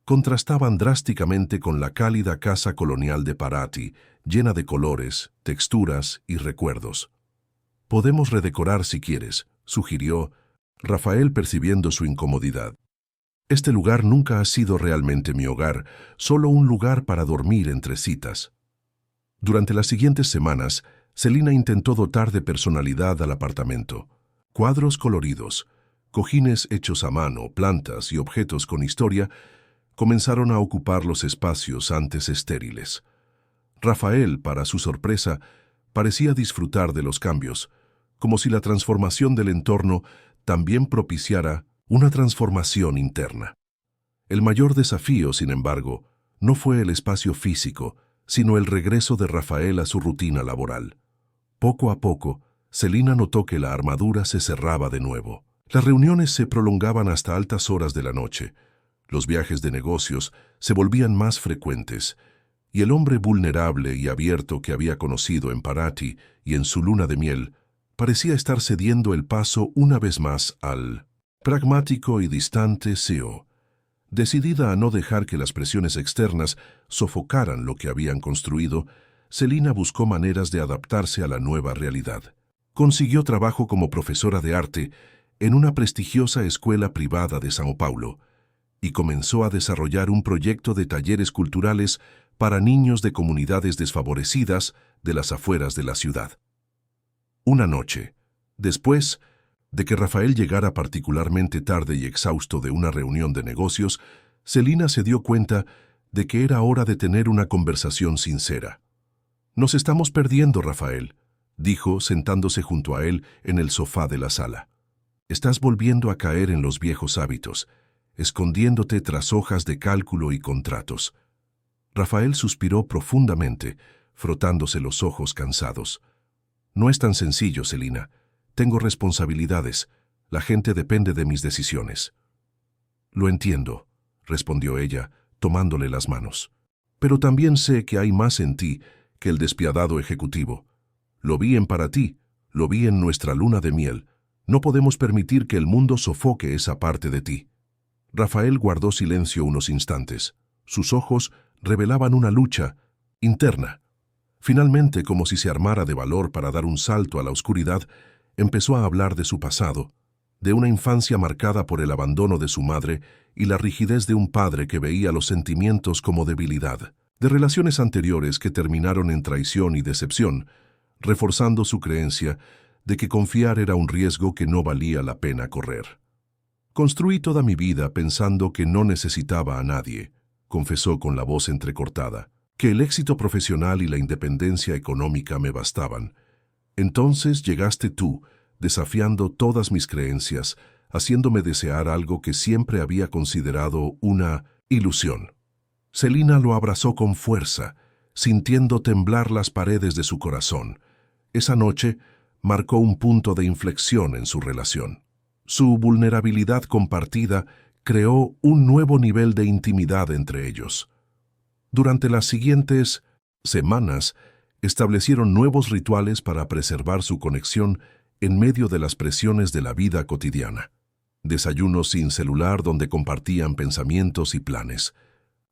contrastaban drásticamente con la cálida casa colonial de Paraty, llena de colores, texturas y recuerdos. «Podemos redecorar si quieres», sugirió Rafael percibiendo su incomodidad. «Este lugar nunca ha sido realmente mi hogar, solo un lugar para dormir entre citas». Durante las siguientes semanas, Celina intentó dotar de personalidad al apartamento. Cuadros coloridos, cojines hechos a mano, plantas y objetos con historia comenzaron a ocupar los espacios antes estériles. Rafael, para su sorpresa, parecía disfrutar de los cambios, como si la transformación del entorno también propiciara una transformación interna. El mayor desafío, sin embargo, no fue el espacio físico, sino el regreso de Rafael a su rutina laboral. Poco a poco, Celina notó que la armadura se cerraba de nuevo. Las reuniones se prolongaban hasta altas horas de la noche. Los viajes de negocios se volvían más frecuentes, y el hombre vulnerable y abierto que había conocido en Paraty y en su luna de miel parecía estar cediendo el paso una vez más al pragmático y distante CEO. Decidida a no dejar que las presiones externas sofocaran lo que habían construido, Celina buscó maneras de adaptarse a la nueva realidad. Consiguió trabajo como profesora de arte en una prestigiosa escuela privada de São Paulo y comenzó a desarrollar un proyecto de talleres culturales para niños de comunidades desfavorecidas de las afueras de la ciudad. Una noche, después de que Rafael llegara particularmente tarde y exhausto de una reunión de negocios, Celina se dio cuenta de que era hora de tener una conversación sincera. «Nos estamos perdiendo, Rafael», dijo sentándose junto a él en el sofá de la sala. «Estás volviendo a caer en los viejos hábitos, escondiéndote tras hojas de cálculo y contratos». Rafael suspiró profundamente, frotándose los ojos cansados. «No es tan sencillo, Celina. Tengo responsabilidades. La gente depende de mis decisiones». «Lo entiendo», respondió ella, tomándole las manos. «Pero también sé que hay más en ti que el despiadado ejecutivo. Lo vi en Paraty, lo vi en nuestra luna de miel. No podemos permitir que el mundo sofoque esa parte de ti». Rafael guardó silencio unos instantes. Sus ojos revelaban una lucha interna. Finalmente, como si se armara de valor para dar un salto a la oscuridad, empezó a hablar de su pasado, de una infancia marcada por el abandono de su madre y la rigidez de un padre que veía los sentimientos como debilidad, de relaciones anteriores que terminaron en traición y decepción, reforzando su creencia de que confiar era un riesgo que no valía la pena correr. «Construí toda mi vida pensando que no necesitaba a nadie», confesó con la voz entrecortada, «que el éxito profesional y la independencia económica me bastaban. Entonces llegaste tú, desafiando todas mis creencias, haciéndome desear algo que siempre había considerado una ilusión. Celina lo abrazó con fuerza, sintiendo temblar las paredes de su corazón. Esa noche marcó un punto de inflexión en su relación. Su vulnerabilidad compartida creó un nuevo nivel de intimidad entre ellos. Durante las siguientes semanas, establecieron nuevos rituales para preservar su conexión en medio de las presiones de la vida cotidiana. Desayunos sin celular donde compartían pensamientos y planes.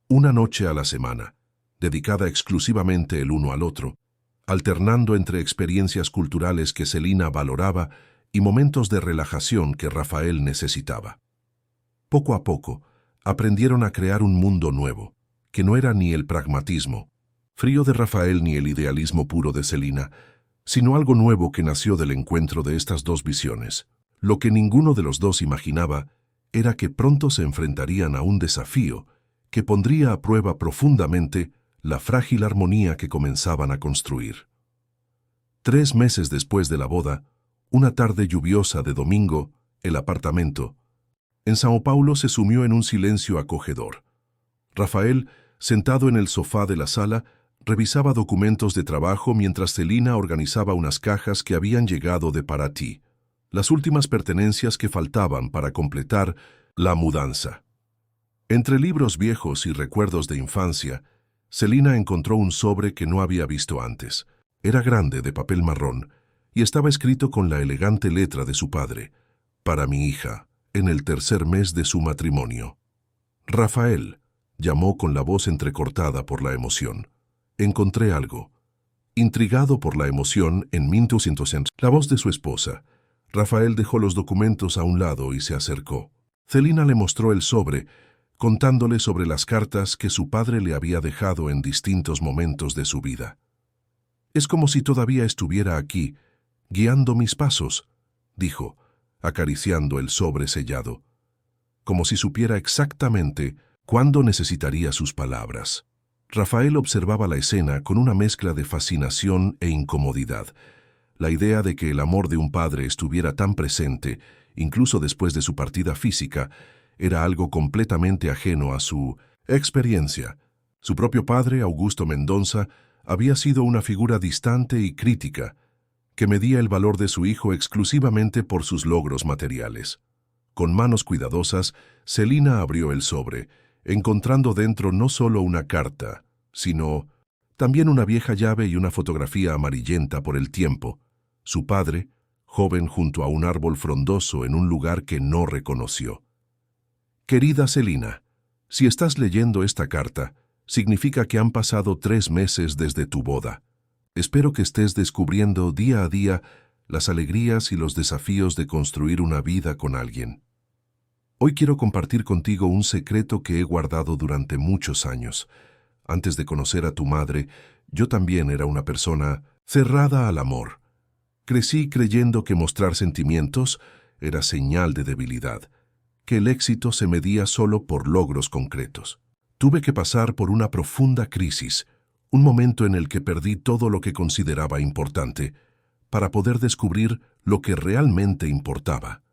Una noche a la semana, dedicada exclusivamente el uno al otro, alternando entre experiencias culturales que Celina valoraba y momentos de relajación que Rafael necesitaba. Poco a poco, aprendieron a crear un mundo nuevo, que no era ni el pragmatismo frío de Rafael ni el idealismo puro de Celina, sino algo nuevo que nació del encuentro de estas dos visiones. Lo que ninguno de los dos imaginaba era que pronto se enfrentarían a un desafío que pondría a prueba profundamente la frágil armonía que comenzaban a construir. 3 meses después de la boda, una tarde lluviosa de domingo, el apartamento en São Paulo se sumió en un silencio acogedor. Rafael, sentado en el sofá de la sala, revisaba documentos de trabajo mientras Celina organizaba unas cajas que habían llegado de Paraty, las últimas pertenencias que faltaban para completar la mudanza. Entre libros viejos y recuerdos de infancia, Celina encontró un sobre que no había visto antes. Era grande, de papel marrón, y estaba escrito con la elegante letra de su padre: «Para mi hija, en el 3er mes de su matrimonio». «Rafael», llamó con la voz entrecortada por la emoción. «Encontré algo». Intrigado por la emoción, en 1800, la voz de su esposa, Rafael dejó los documentos a un lado y se acercó. Celina le mostró el sobre, contándole sobre las cartas que su padre le había dejado en distintos momentos de su vida. «Es como si todavía estuviera aquí, guiando mis pasos», dijo, acariciando el sobre sellado, como si supiera exactamente cuándo necesitaría sus palabras. Rafael observaba la escena con una mezcla de fascinación e incomodidad. La idea de que el amor de un padre estuviera tan presente, incluso después de su partida física, era algo completamente ajeno a su experiencia. Su propio padre, Augusto Mendonça, había sido una figura distante y crítica, que medía el valor de su hijo exclusivamente por sus logros materiales. Con manos cuidadosas, Celina abrió el sobre, encontrando dentro no solo una carta, sino también una vieja llave y una fotografía amarillenta por el tiempo. Su padre, joven junto a un árbol frondoso en un lugar que no reconoció. «Querida Celina, si estás leyendo esta carta, significa que han pasado 3 meses desde tu boda. Espero que estés descubriendo día a día las alegrías y los desafíos de construir una vida con alguien. Hoy quiero compartir contigo un secreto que he guardado durante muchos años. Antes de conocer a tu madre, yo también era una persona cerrada al amor. Crecí creyendo que mostrar sentimientos era señal de debilidad, que el éxito se medía solo por logros concretos. Tuve que pasar por una profunda crisis, un momento en el que perdí todo lo que consideraba importante, para poder descubrir lo que realmente importaba.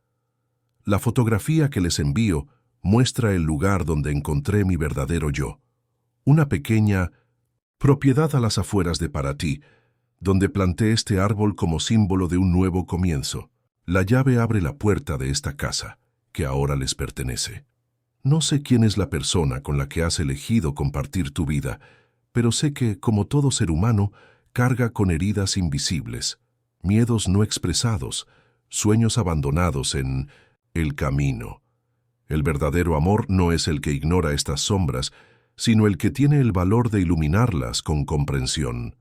La fotografía que les envío muestra el lugar donde encontré mi verdadero yo, una pequeña propiedad a las afueras de Paraty, donde planté este árbol como símbolo de un nuevo comienzo. La llave abre la puerta de esta casa, que ahora les pertenece. No sé quién es la persona con la que has elegido compartir tu vida, pero sé que, como todo ser humano, carga con heridas invisibles, miedos no expresados, sueños abandonados en el camino. El verdadero amor no es el que ignora estas sombras, sino el que tiene el valor de iluminarlas con comprensión.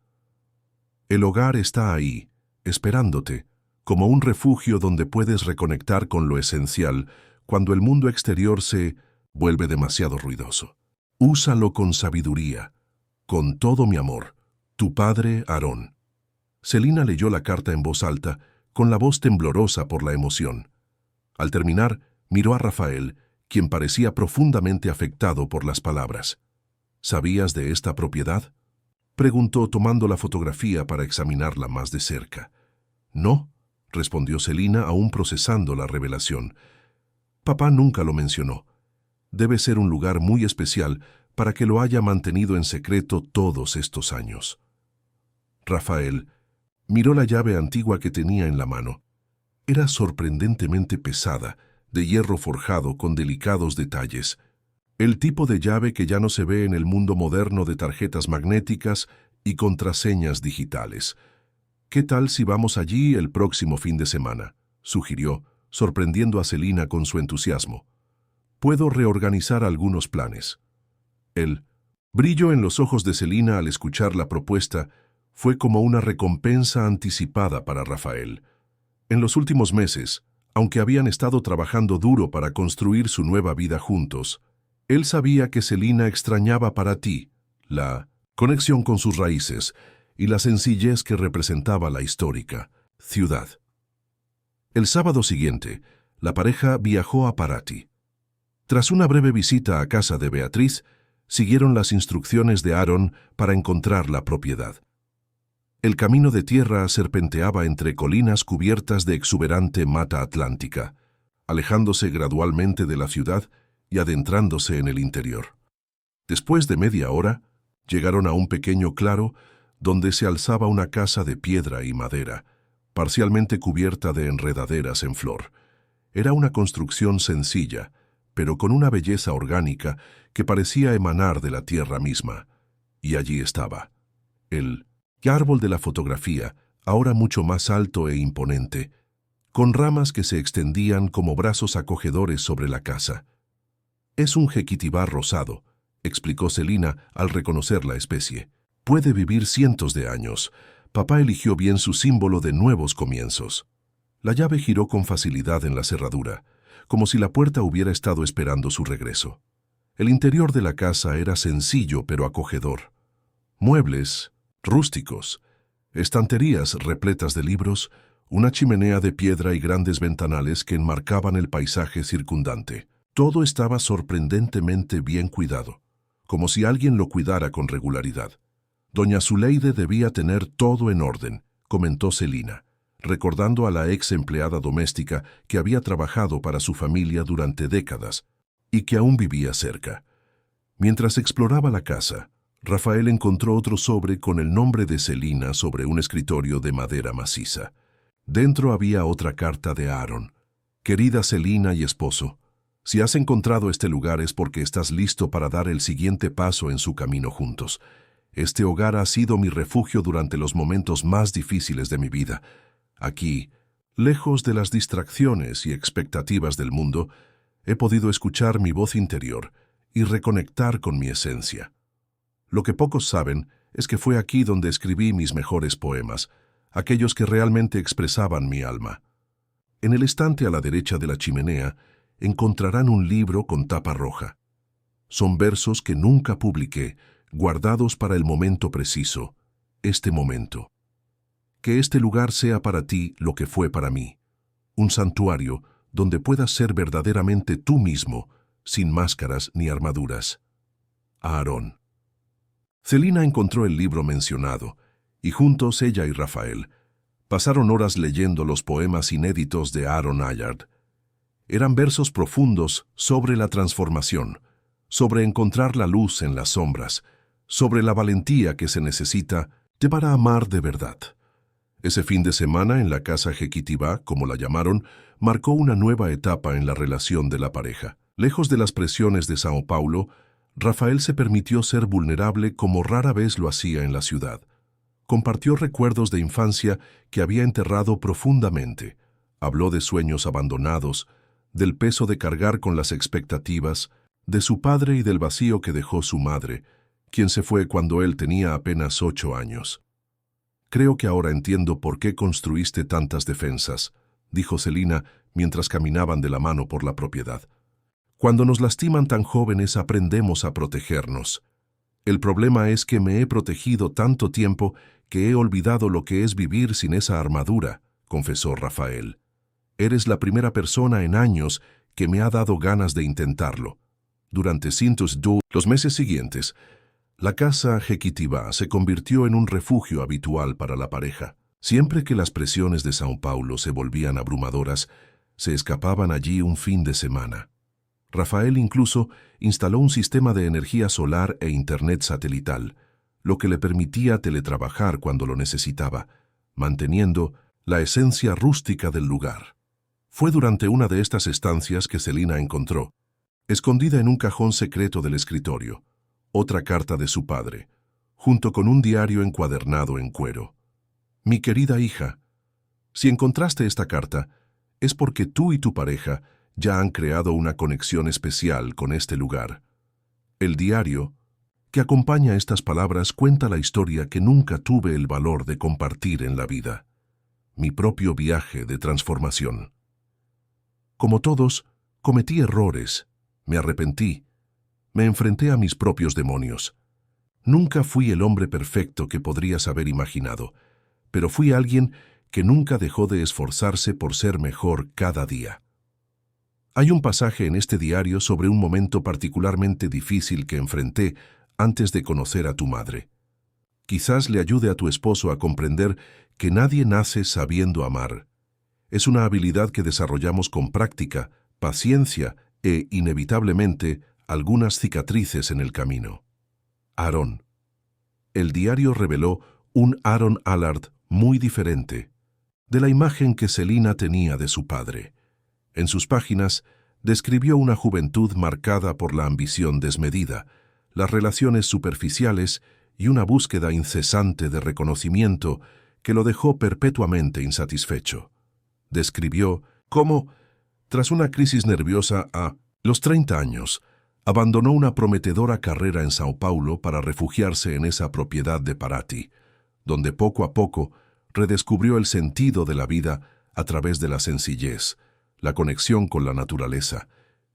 El hogar está ahí, esperándote, como un refugio donde puedes reconectar con lo esencial cuando el mundo exterior se vuelve demasiado ruidoso. Úsalo con sabiduría. Con todo mi amor, tu padre Aarón. Celina leyó la carta en voz alta, con la voz temblorosa por la emoción. Al terminar, miró a Rafael, quien parecía profundamente afectado por las palabras. ¿Sabías de esta propiedad?, preguntó tomando la fotografía para examinarla más de cerca. «No», respondió Celina, aún procesando la revelación. Papá nunca lo mencionó. Debe ser un lugar muy especial para que lo haya mantenido en secreto todos estos años. Rafael miró la llave antigua que tenía en la mano. Era sorprendentemente pesada, de hierro forjado con delicados detalles. El tipo de llave que ya no se ve en el mundo moderno de tarjetas magnéticas y contraseñas digitales. «¿Qué tal si vamos allí el próximo fin de semana?», sugirió, sorprendiendo a Celina con su entusiasmo. «Puedo reorganizar algunos planes». El brillo en los ojos de Celina al escuchar la propuesta fue como una recompensa anticipada para Rafael. En los últimos meses, aunque habían estado trabajando duro para construir su nueva vida juntos, él sabía que Celina extrañaba para ti la conexión con sus raíces y la sencillez que representaba la histórica ciudad. El sábado siguiente, la pareja viajó a Paraty. Tras una breve visita a casa de Beatriz, siguieron las instrucciones de Aaron para encontrar la propiedad. El camino de tierra serpenteaba entre colinas cubiertas de exuberante mata atlántica, alejándose gradualmente de la ciudad y adentrándose en el interior. Después de media hora, llegaron a un pequeño claro donde se alzaba una casa de piedra y madera, parcialmente cubierta de enredaderas en flor. Era una construcción sencilla, pero con una belleza orgánica que parecía emanar de la tierra misma. Y allí estaba, el árbol de la fotografía, ahora mucho más alto e imponente, con ramas que se extendían como brazos acogedores sobre la casa. «Es un jequitibá rosado», explicó Celina al reconocer la especie. «Puede vivir cientos de años. Papá eligió bien su símbolo de nuevos comienzos». La llave giró con facilidad en la cerradura, como si la puerta hubiera estado esperando su regreso. El interior de la casa era sencillo pero acogedor. Muebles rústicos, estanterías repletas de libros, una chimenea de piedra y grandes ventanales que enmarcaban el paisaje circundante. Todo estaba sorprendentemente bien cuidado, como si alguien lo cuidara con regularidad. «Doña Zuleide debía tener todo en orden», comentó Celina, recordando a la ex empleada doméstica que había trabajado para su familia durante décadas y que aún vivía cerca. Mientras exploraba la casa, Rafael encontró otro sobre con el nombre de Celina sobre un escritorio de madera maciza. Dentro había otra carta de Aaron. «Querida Celina y esposo, si has encontrado este lugar es porque estás listo para dar el siguiente paso en su camino juntos. Este hogar ha sido mi refugio durante los momentos más difíciles de mi vida. Aquí, lejos de las distracciones y expectativas del mundo, he podido escuchar mi voz interior y reconectar con mi esencia. Lo que pocos saben es que fue aquí donde escribí mis mejores poemas, aquellos que realmente expresaban mi alma. En el estante a la derecha de la chimenea encontrarán un libro con tapa roja. Son versos que nunca publiqué, guardados para el momento preciso, este momento. Que este lugar sea para ti lo que fue para mí, un santuario donde puedas ser verdaderamente tú mismo, sin máscaras ni armaduras. Aarón». Celina encontró el libro mencionado, y juntos ella y Rafael pasaron horas leyendo los poemas inéditos de Aaron Allard. Eran versos profundos sobre la transformación, sobre encontrar la luz en las sombras, sobre la valentía que se necesita para amar de verdad. Ese fin de semana en la casa Jequitibá, como la llamaron, marcó una nueva etapa en la relación de la pareja. Lejos de las presiones de Sao Paulo, Rafael se permitió ser vulnerable como rara vez lo hacía en la ciudad. Compartió recuerdos de infancia que había enterrado profundamente. Habló de sueños abandonados, del peso de cargar con las expectativas, de su padre y del vacío que dejó su madre, quien se fue cuando él tenía apenas 8 años. «Creo que ahora entiendo por qué construiste tantas defensas», dijo Celina mientras caminaban de la mano por la propiedad. «Cuando nos lastiman tan jóvenes aprendemos a protegernos. El problema es que me he protegido tanto tiempo que he olvidado lo que es vivir sin esa armadura», confesó Rafael. «Eres la primera persona en años que me ha dado ganas de intentarlo». Durante los meses siguientes, la casa Jequitibá se convirtió en un refugio habitual para la pareja. Siempre que las presiones de Sao Paulo se volvían abrumadoras, Se escapaban allí un fin de semana. Rafael incluso instaló un sistema de energía solar e internet satelital, lo que le permitía teletrabajar cuando lo necesitaba, manteniendo la esencia rústica del lugar. Fue durante una de estas estancias que Celina encontró, escondida en un cajón secreto del escritorio, otra carta de su padre, junto con un diario encuadernado en cuero. Mi querida hija, si encontraste esta carta, es porque tú y tu pareja ya han creado una conexión especial con este lugar. El diario que acompaña estas palabras cuenta la historia que nunca tuve el valor de compartir en la vida, mi propio viaje de transformación. Como todos, cometí errores, me arrepentí, me enfrenté a mis propios demonios. Nunca fui el hombre perfecto que podrías haber imaginado, pero fui alguien que nunca dejó de esforzarse por ser mejor cada día. Hay un pasaje en este diario sobre un momento particularmente difícil que enfrenté antes de conocer a tu madre. Quizás le ayude a tu esposo a comprender que nadie nace sabiendo amar. Es una habilidad que desarrollamos con práctica, paciencia e, inevitablemente, algunas cicatrices en el camino. Aaron. El diario reveló un Aaron Allard muy diferente de la imagen que Celina tenía de su padre. En sus páginas describió una juventud marcada por la ambición desmedida, las relaciones superficiales y una búsqueda incesante de reconocimiento que lo dejó perpetuamente insatisfecho. Describió cómo, tras una crisis nerviosa a los 30 años, abandonó una prometedora carrera en Sao Paulo para refugiarse en esa propiedad de Paraty, donde poco a poco redescubrió el sentido de la vida a través de la sencillez, la conexión con la naturaleza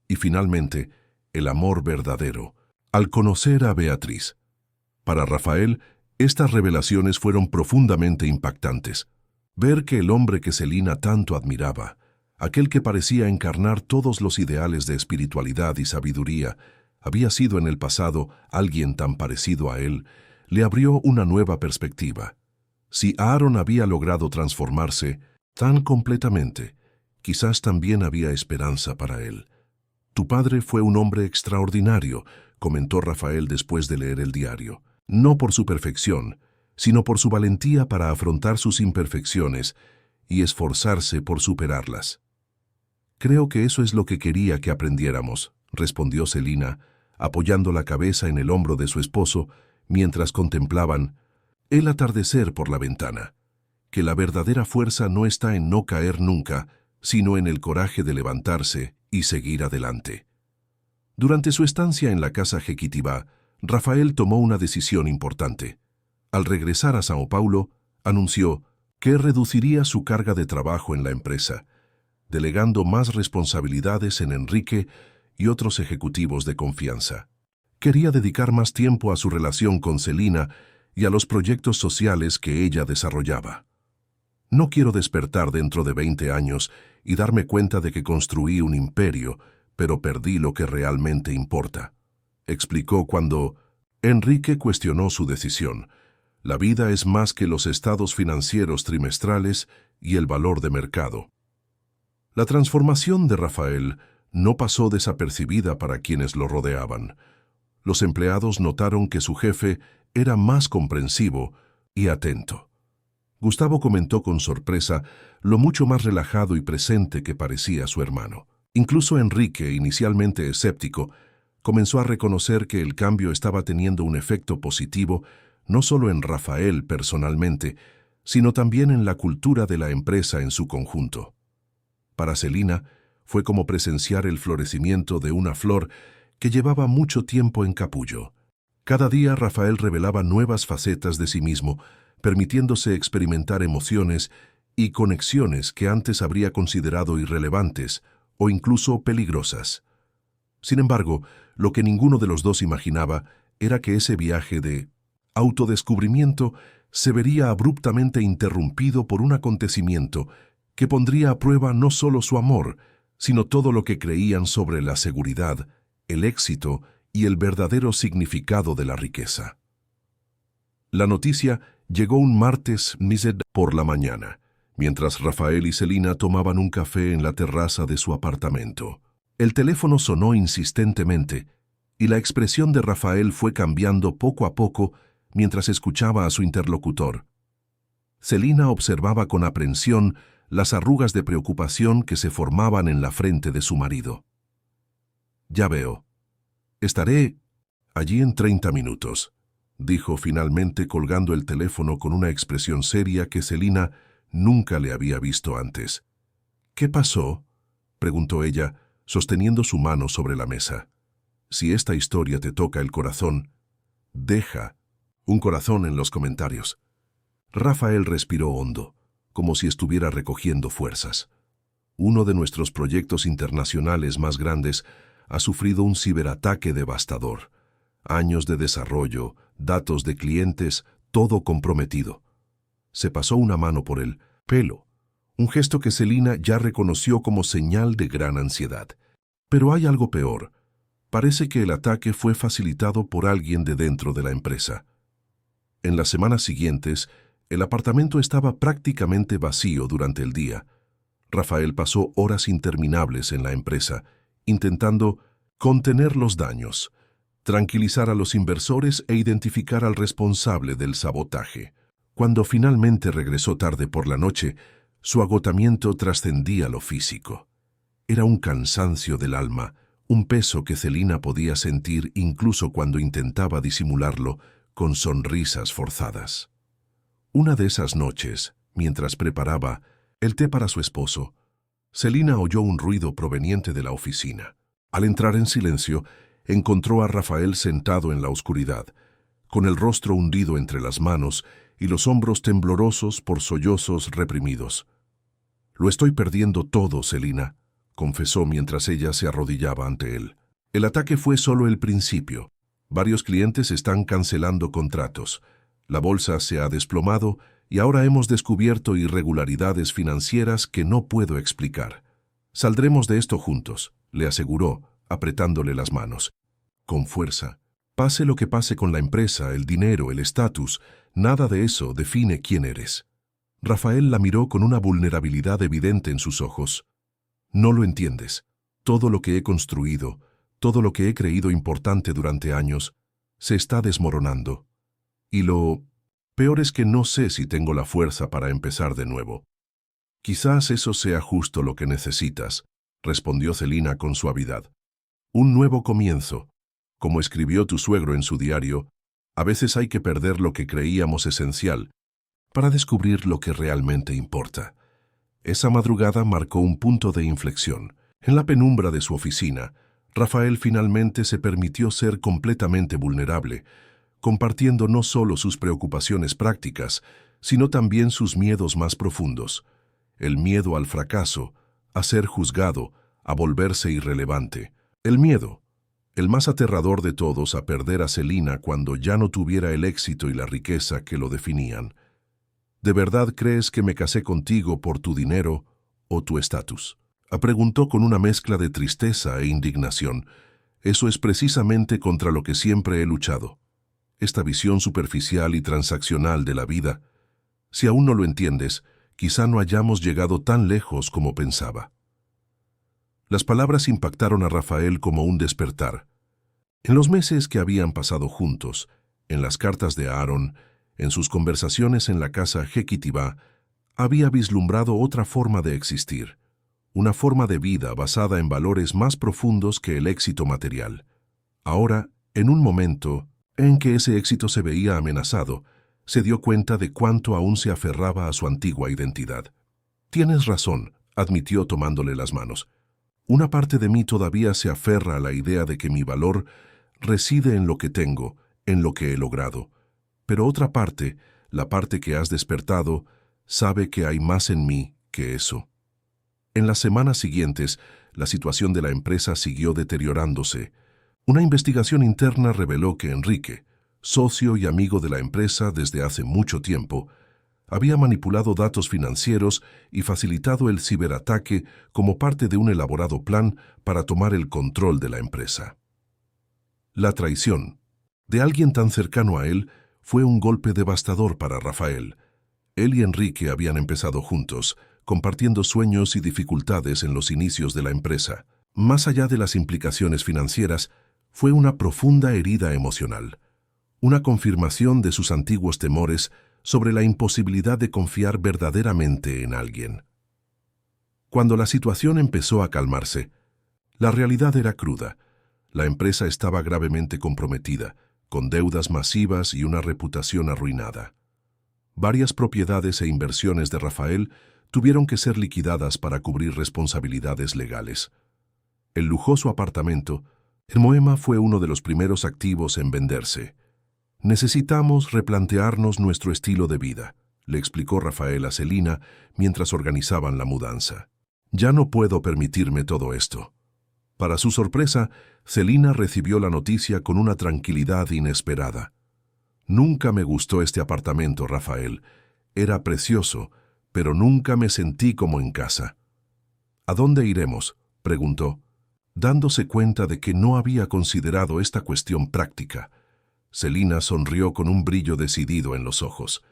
y, finalmente, el amor verdadero, al conocer a Beatriz. Para Rafael, estas revelaciones fueron profundamente impactantes. Ver que el hombre que Celina tanto admiraba, aquel que parecía encarnar todos los ideales de espiritualidad y sabiduría, había sido en el pasado alguien tan parecido a él, le abrió una nueva perspectiva. Si Aaron había logrado transformarse tan completamente, quizás también había esperanza para él. Tu padre fue un hombre extraordinario, comentó Rafael después de leer el diario, no por su perfección, sino por su valentía para afrontar sus imperfecciones y esforzarse por superarlas. Creo que eso es lo que quería que aprendiéramos, respondió Celina, apoyando la cabeza en el hombro de su esposo mientras contemplaban el atardecer por la ventana, que la verdadera fuerza no está en no caer nunca, sino en el coraje de levantarse y seguir adelante. Durante su estancia en la casa Jequitibá, Rafael tomó una decisión importante. Al regresar a Sao Paulo, anunció que reduciría su carga de trabajo en la empresa, delegando más responsabilidades en Enrique y otros ejecutivos de confianza. Quería dedicar más tiempo a su relación con Celina y a los proyectos sociales que ella desarrollaba. No quiero despertar dentro de 20 años y darme cuenta de que construí un imperio, pero perdí lo que realmente importa, explicó cuando Enrique cuestionó su decisión. La vida es más que los estados financieros trimestrales y el valor de mercado. La transformación de Rafael no pasó desapercibida para quienes lo rodeaban. Los empleados notaron que su jefe era más comprensivo y atento. Gustavo comentó con sorpresa lo mucho más relajado y presente que parecía su hermano. Incluso Enrique, inicialmente escéptico, comenzó a reconocer que el cambio estaba teniendo un efecto positivo no solo en Rafael personalmente, sino también en la cultura de la empresa en su conjunto. Para Celina, fue como presenciar el florecimiento de una flor que llevaba mucho tiempo en capullo. Cada día Rafael revelaba nuevas facetas de sí mismo, permitiéndose experimentar emociones y conexiones que antes habría considerado irrelevantes o incluso peligrosas. Sin embargo, lo que ninguno de los dos imaginaba era que ese viaje de autodescubrimiento se vería abruptamente interrumpido por un acontecimiento que pondría a prueba no solo su amor, sino todo lo que creían sobre la seguridad, el éxito y el verdadero significado de la riqueza. La noticia llegó un martes por la mañana, mientras Rafael y Celina tomaban un café en la terraza de su apartamento. El teléfono sonó insistentemente, y la expresión de Rafael fue cambiando poco a poco mientras escuchaba a su interlocutor. Celina observaba con aprensión las arrugas de preocupación que se formaban en la frente de su marido. «Ya veo. Estaré allí en 30 minutos», dijo finalmente colgando el teléfono con una expresión seria que Celina nunca le había visto antes. «¿Qué pasó?», preguntó ella, sosteniendo su mano sobre la mesa. «Si esta historia te toca el corazón, deja un corazón en los comentarios». Rafael respiró hondo, como si estuviera recogiendo fuerzas. Uno de nuestros proyectos internacionales más grandes ha sufrido un ciberataque devastador. Años de desarrollo, datos de clientes, todo comprometido. Se pasó una mano por el pelo, un gesto que Celina ya reconoció como señal de gran ansiedad. Pero hay algo peor. Parece que el ataque fue facilitado por alguien de dentro de la empresa. En las semanas siguientes, el apartamento estaba prácticamente vacío durante el día. Rafael pasó horas interminables en la empresa, intentando contener los daños, tranquilizar a los inversores e identificar al responsable del sabotaje. Cuando finalmente regresó tarde por la noche, su agotamiento trascendía lo físico. Era un cansancio del alma, un peso que Celina podía sentir incluso cuando intentaba disimularlo con sonrisas forzadas. Una de esas noches, mientras preparaba el té para su esposo, Celina oyó un ruido proveniente de la oficina. Al entrar en silencio, encontró a Rafael sentado en la oscuridad, con el rostro hundido entre las manos y los hombros temblorosos por sollozos reprimidos. «Lo estoy perdiendo todo, Celina», confesó mientras ella se arrodillaba ante él. «El ataque fue solo el principio. Varios clientes están cancelando contratos. La bolsa se ha desplomado y ahora hemos descubierto irregularidades financieras que no puedo explicar. Saldremos de esto juntos», le aseguró, apretándole las manos. «Con fuerza. Pase lo que pase con la empresa, el dinero, el estatus, nada de eso define quién eres». Rafael la miró con una vulnerabilidad evidente en sus ojos. «No lo entiendes. Todo lo que he construido, todo lo que he creído importante durante años, se está desmoronando. Y lo peor es que no sé si tengo la fuerza para empezar de nuevo». «Quizás eso sea justo lo que necesitas», respondió Celina con suavidad. «Un nuevo comienzo. Como escribió tu suegro en su diario, a veces hay que perder lo que creíamos esencial para descubrir lo que realmente importa». Esa madrugada marcó un punto de inflexión. En la penumbra de su oficina, Rafael finalmente se permitió ser completamente vulnerable, compartiendo no solo sus preocupaciones prácticas, sino también sus miedos más profundos. El miedo al fracaso, a ser juzgado, a volverse irrelevante. El miedo, el más aterrador de todos, a perder a Celina cuando ya no tuviera el éxito y la riqueza que lo definían. «¿De verdad crees que me casé contigo por tu dinero o tu estatus?», preguntó con una mezcla de tristeza e indignación. «Eso es precisamente contra lo que siempre he luchado. Esta visión superficial y transaccional de la vida. Si aún no lo entiendes, quizá no hayamos llegado tan lejos como pensaba». Las palabras impactaron a Rafael como un despertar. En los meses que habían pasado juntos, en las cartas de Aaron, en sus conversaciones en la casa Jequitibá, había vislumbrado otra forma de existir, una forma de vida basada en valores más profundos que el éxito material. Ahora, en un momento en que ese éxito se veía amenazado, se dio cuenta de cuánto aún se aferraba a su antigua identidad. «Tienes razón», admitió tomándole las manos. «Una parte de mí todavía se aferra a la idea de que mi valor reside en lo que tengo, en lo que he logrado. Pero otra parte, la parte que has despertado, sabe que hay más en mí que eso». En las semanas siguientes, la situación de la empresa siguió deteriorándose. Una investigación interna reveló que Enrique, socio y amigo de la empresa desde hace mucho tiempo, había manipulado datos financieros y facilitado el ciberataque como parte de un elaborado plan para tomar el control de la empresa. La traición de alguien tan cercano a él fue un golpe devastador para Rafael. Él y Enrique habían empezado juntos, compartiendo sueños y dificultades en los inicios de la empresa. Más allá de las implicaciones financieras, fue una profunda herida emocional, una confirmación de sus antiguos temores sobre la imposibilidad de confiar verdaderamente en alguien. Cuando la situación empezó a calmarse, la realidad era cruda. La empresa estaba gravemente comprometida, con deudas masivas y una reputación arruinada. Varias propiedades e inversiones de Rafael tuvieron que ser liquidadas para cubrir responsabilidades legales. El lujoso apartamento en Moema fue uno de los primeros activos en venderse. «Necesitamos replantearnos nuestro estilo de vida», le explicó Rafael a Celina mientras organizaban la mudanza. «Ya no puedo permitirme todo esto». Para su sorpresa, Celina recibió la noticia con una tranquilidad inesperada. «Nunca me gustó este apartamento, Rafael. Era precioso, pero nunca me sentí como en casa». «¿A dónde iremos?», preguntó, dándose cuenta de que no había considerado esta cuestión práctica. Celina sonrió con un brillo decidido en los ojos.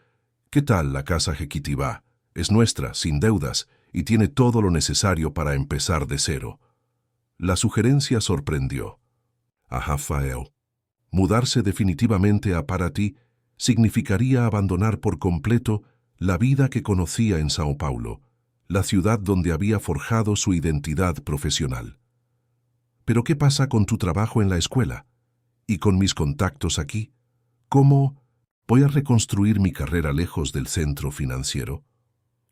«¿Qué tal la casa Jequitibá? Es nuestra, sin deudas, y tiene todo lo necesario para empezar de cero». La sugerencia sorprendió a Rafael. Mudarse definitivamente a Paraty significaría abandonar por completo la vida que conocía en Sao Paulo, la ciudad donde había forjado su identidad profesional. «¿Pero qué pasa con tu trabajo en la escuela? ¿Y con mis contactos aquí? ¿Cómo voy a reconstruir mi carrera lejos del centro financiero?»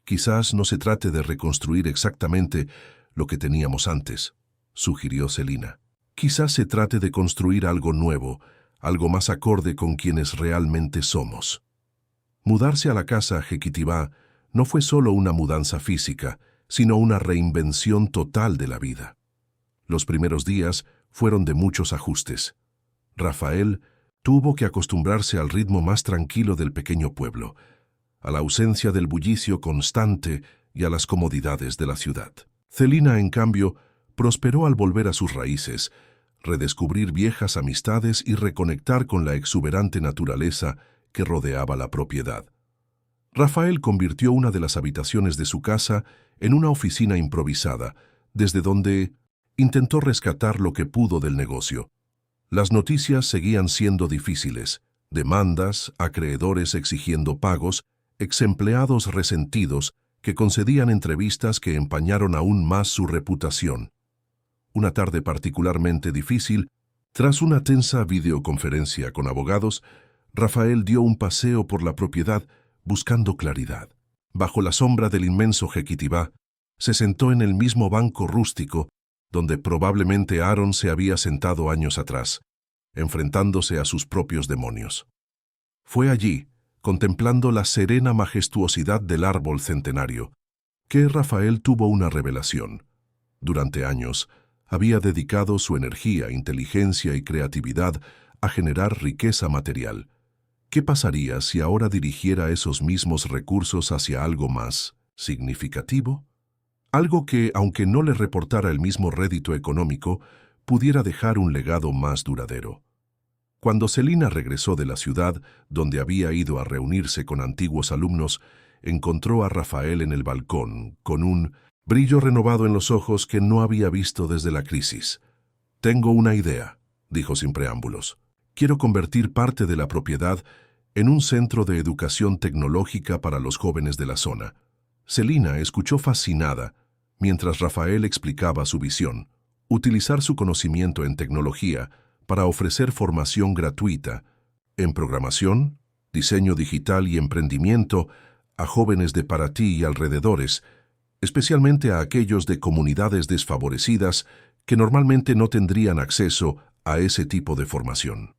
«Quizás no se trate de reconstruir exactamente lo que teníamos antes», sugirió Celina. «Quizás se trate de construir algo nuevo, algo más acorde con quienes realmente somos». Mudarse a la casa Jequitibá no fue solo una mudanza física, sino una reinvención total de la vida. Los primeros días fueron de muchos ajustes. Rafael tuvo que acostumbrarse al ritmo más tranquilo del pequeño pueblo, a la ausencia del bullicio constante y a las comodidades de la ciudad. Celina, en cambio, prosperó al volver a sus raíces, redescubrir viejas amistades y reconectar con la exuberante naturaleza que rodeaba la propiedad. Rafael convirtió una de las habitaciones de su casa en una oficina improvisada, desde donde intentó rescatar lo que pudo del negocio. Las noticias seguían siendo difíciles: demandas, acreedores exigiendo pagos, exempleados resentidos que concedían entrevistas que empañaron aún más su reputación. Una tarde particularmente difícil, tras una tensa videoconferencia con abogados, Rafael dio un paseo por la propiedad buscando claridad. Bajo la sombra del inmenso Jequitibá, se sentó en el mismo banco rústico donde probablemente Aaron se había sentado años atrás, enfrentándose a sus propios demonios. Fue allí, contemplando la serena majestuosidad del árbol centenario, que Rafael tuvo una revelación. Durante años, había dedicado su energía, inteligencia y creatividad a generar riqueza material. ¿Qué pasaría si ahora dirigiera esos mismos recursos hacia algo más significativo? Algo que, aunque no le reportara el mismo rédito económico, pudiera dejar un legado más duradero. Cuando Celina regresó de la ciudad, donde había ido a reunirse con antiguos alumnos, encontró a Rafael en el balcón, con un brillo renovado en los ojos que no había visto desde la crisis. «Tengo una idea», dijo sin preámbulos. «Quiero convertir parte de la propiedad en un centro de educación tecnológica para los jóvenes de la zona». Celina escuchó fascinada mientras Rafael explicaba su visión: utilizar su conocimiento en tecnología para ofrecer formación gratuita en programación, diseño digital y emprendimiento a jóvenes de Paraty y alrededores, especialmente a aquellos de comunidades desfavorecidas que normalmente no tendrían acceso a ese tipo de formación.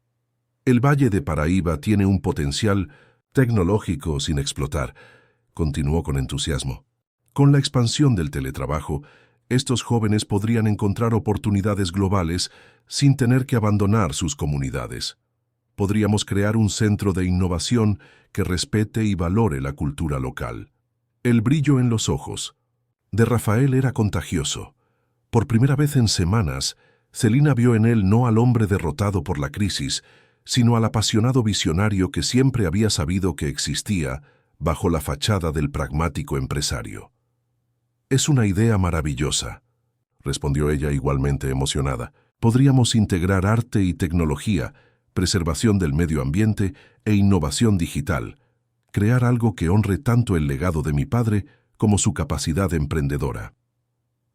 El Valle de Paraíba tiene un potencial tecnológico sin explotar, continuó con entusiasmo. Con la expansión del teletrabajo, estos jóvenes podrían encontrar oportunidades globales sin tener que abandonar sus comunidades. Podríamos crear un centro de innovación que respete y valore la cultura local. El brillo en los ojos de Rafael era contagioso. Por primera vez en semanas, Celina vio en él no al hombre derrotado por la crisis, sino al apasionado visionario que siempre había sabido que existía bajo la fachada del pragmático empresario. «Es una idea maravillosa», respondió ella igualmente emocionada. «Podríamos integrar arte y tecnología, preservación del medio ambiente e innovación digital, crear algo que honre tanto el legado de mi padre como su capacidad emprendedora».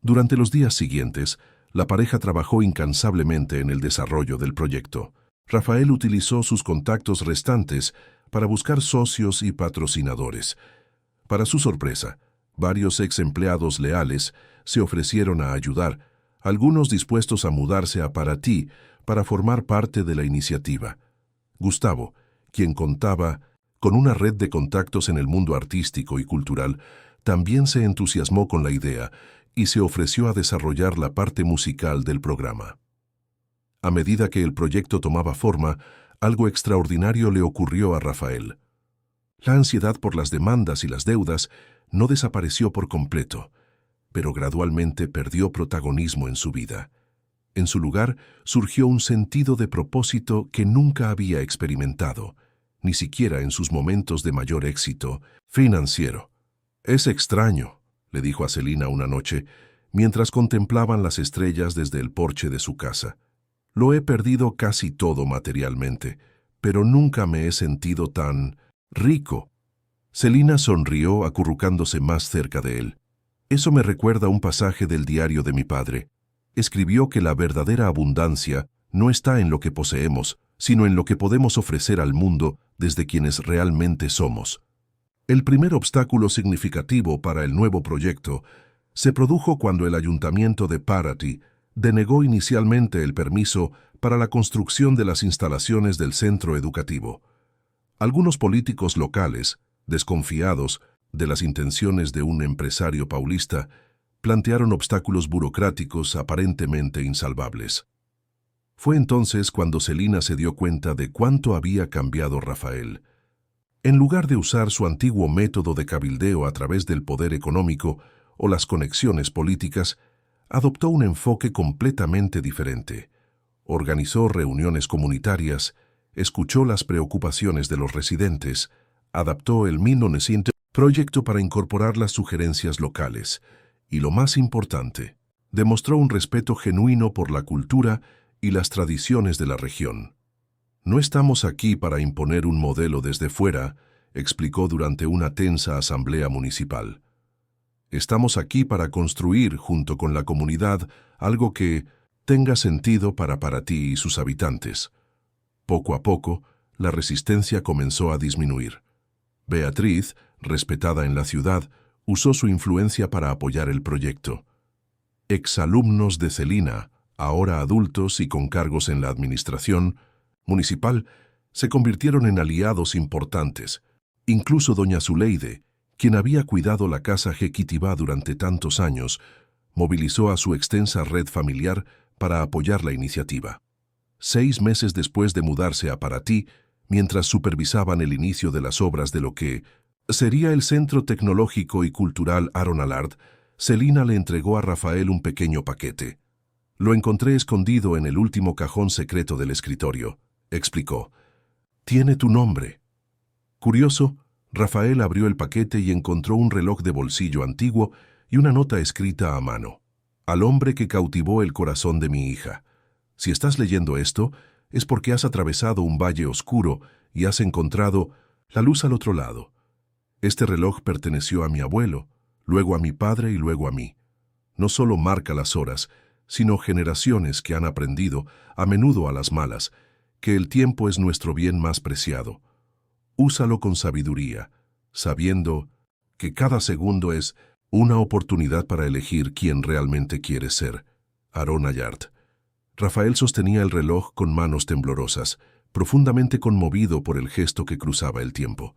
Durante los días siguientes, la pareja trabajó incansablemente en el desarrollo del proyecto. Rafael utilizó sus contactos restantes para buscar socios y patrocinadores. Para su sorpresa, varios ex empleados leales se ofrecieron a ayudar, algunos dispuestos a mudarse a Paraty para formar parte de la iniciativa. Gustavo, quien contaba con una red de contactos en el mundo artístico y cultural, también se entusiasmó con la idea y se ofreció a desarrollar la parte musical del programa. A medida que el proyecto tomaba forma, algo extraordinario le ocurrió a Rafael. La ansiedad por las demandas y las deudas no desapareció por completo, pero gradualmente perdió protagonismo en su vida. En su lugar surgió un sentido de propósito que nunca había experimentado, ni siquiera en sus momentos de mayor éxito financiero. «Es extraño», le dijo a Celina una noche, mientras contemplaban las estrellas desde el porche de su casa. «Lo he perdido casi todo materialmente, pero nunca me he sentido tan rico». Celina sonrió acurrucándose más cerca de él. «Eso me recuerda un pasaje del diario de mi padre. Escribió que la verdadera abundancia no está en lo que poseemos, sino en lo que podemos ofrecer al mundo desde quienes realmente somos». El primer obstáculo significativo para el nuevo proyecto se produjo cuando el ayuntamiento de Paraty denegó inicialmente el permiso para la construcción de las instalaciones del centro educativo. Algunos políticos locales, desconfiados de las intenciones de un empresario paulista, plantearon obstáculos burocráticos aparentemente insalvables. Fue entonces cuando Celina se dio cuenta de cuánto había cambiado Rafael. En lugar de usar su antiguo método de cabildeo a través del poder económico o las conexiones políticas, adoptó un enfoque completamente diferente. Organizó reuniones comunitarias, escuchó las preocupaciones de los residentes, adaptó el 1900 proyecto para incorporar las sugerencias locales y, lo más importante, demostró un respeto genuino por la cultura y las tradiciones de la región. «No estamos aquí para imponer un modelo desde fuera», explicó durante una tensa asamblea municipal. «Estamos aquí para construir, junto con la comunidad, algo que tenga sentido para Paraty y sus habitantes». Poco a poco, la resistencia comenzó a disminuir. Beatriz, respetada en la ciudad, usó su influencia para apoyar el proyecto. Exalumnos de Celina, ahora adultos y con cargos en la administración municipal, se convirtieron en aliados importantes. Incluso doña Zuleide, quien había cuidado la casa Jequitibá durante tantos años, movilizó a su extensa red familiar para apoyar la iniciativa. 6 meses después de mudarse a Paraty, mientras supervisaban el inicio de las obras de lo que sería el Centro Tecnológico y Cultural Aaron Allard, Celina le entregó a Rafael un pequeño paquete. «Lo encontré escondido en el último cajón secreto del escritorio», explicó. «Tiene tu nombre». Curioso, Rafael abrió el paquete y encontró un reloj de bolsillo antiguo y una nota escrita a mano. «Al hombre que cautivó el corazón de mi hija. Si estás leyendo esto, es porque has atravesado un valle oscuro y has encontrado la luz al otro lado. Este reloj perteneció a mi abuelo, luego a mi padre y luego a mí. No solo marca las horas, sino generaciones que han aprendido, a menudo a las malas, que el tiempo es nuestro bien más preciado. Úsalo con sabiduría, sabiendo que cada segundo es una oportunidad para elegir quién realmente quieres ser». Aaron Allard. Rafael sostenía el reloj con manos temblorosas, profundamente conmovido por el gesto que cruzaba el tiempo.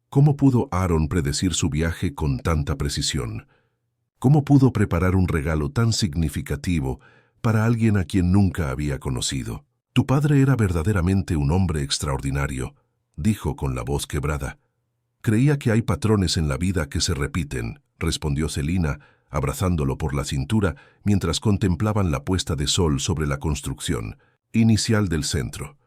¿Cómo pudo Aaron predecir su viaje con tanta precisión? ¿Cómo pudo preparar un regalo tan significativo para alguien a quien nunca había conocido? «Tu padre era verdaderamente un hombre extraordinario», dijo con la voz quebrada. «Creía que hay patrones en la vida que se repiten», respondió Celina, abrazándolo por la cintura mientras contemplaban la puesta de sol sobre la construcción inicial del centro.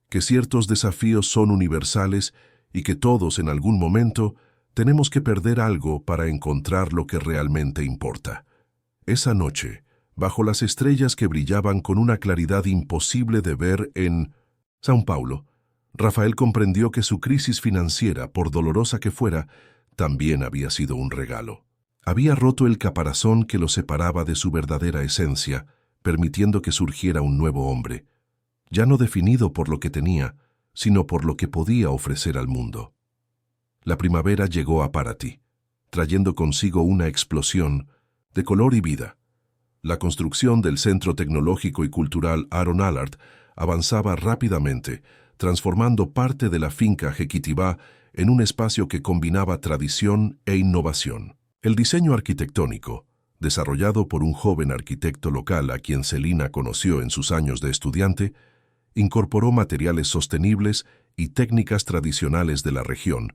«Que ciertos desafíos son universales y que todos en algún momento tenemos que perder algo para encontrar lo que realmente importa. Esa noche, bajo las estrellas que brillaban con una claridad imposible de ver en São Paulo, Rafael comprendió que su crisis financiera, por dolorosa que fuera, también había sido un regalo. Había roto el caparazón que lo separaba de su verdadera esencia, permitiendo que surgiera un nuevo hombre, ya no definido por lo que tenía, sino por lo que podía ofrecer al mundo. La primavera llegó a Paraty, trayendo consigo una explosión de color y vida. La construcción del Centro Tecnológico y Cultural Aaron Allard avanzaba rápidamente, transformando parte de la finca Jequitibá en un espacio que combinaba tradición e innovación. El diseño arquitectónico, desarrollado por un joven arquitecto local a quien Celina conoció en sus años de estudiante, incorporó materiales sostenibles y técnicas tradicionales de la región,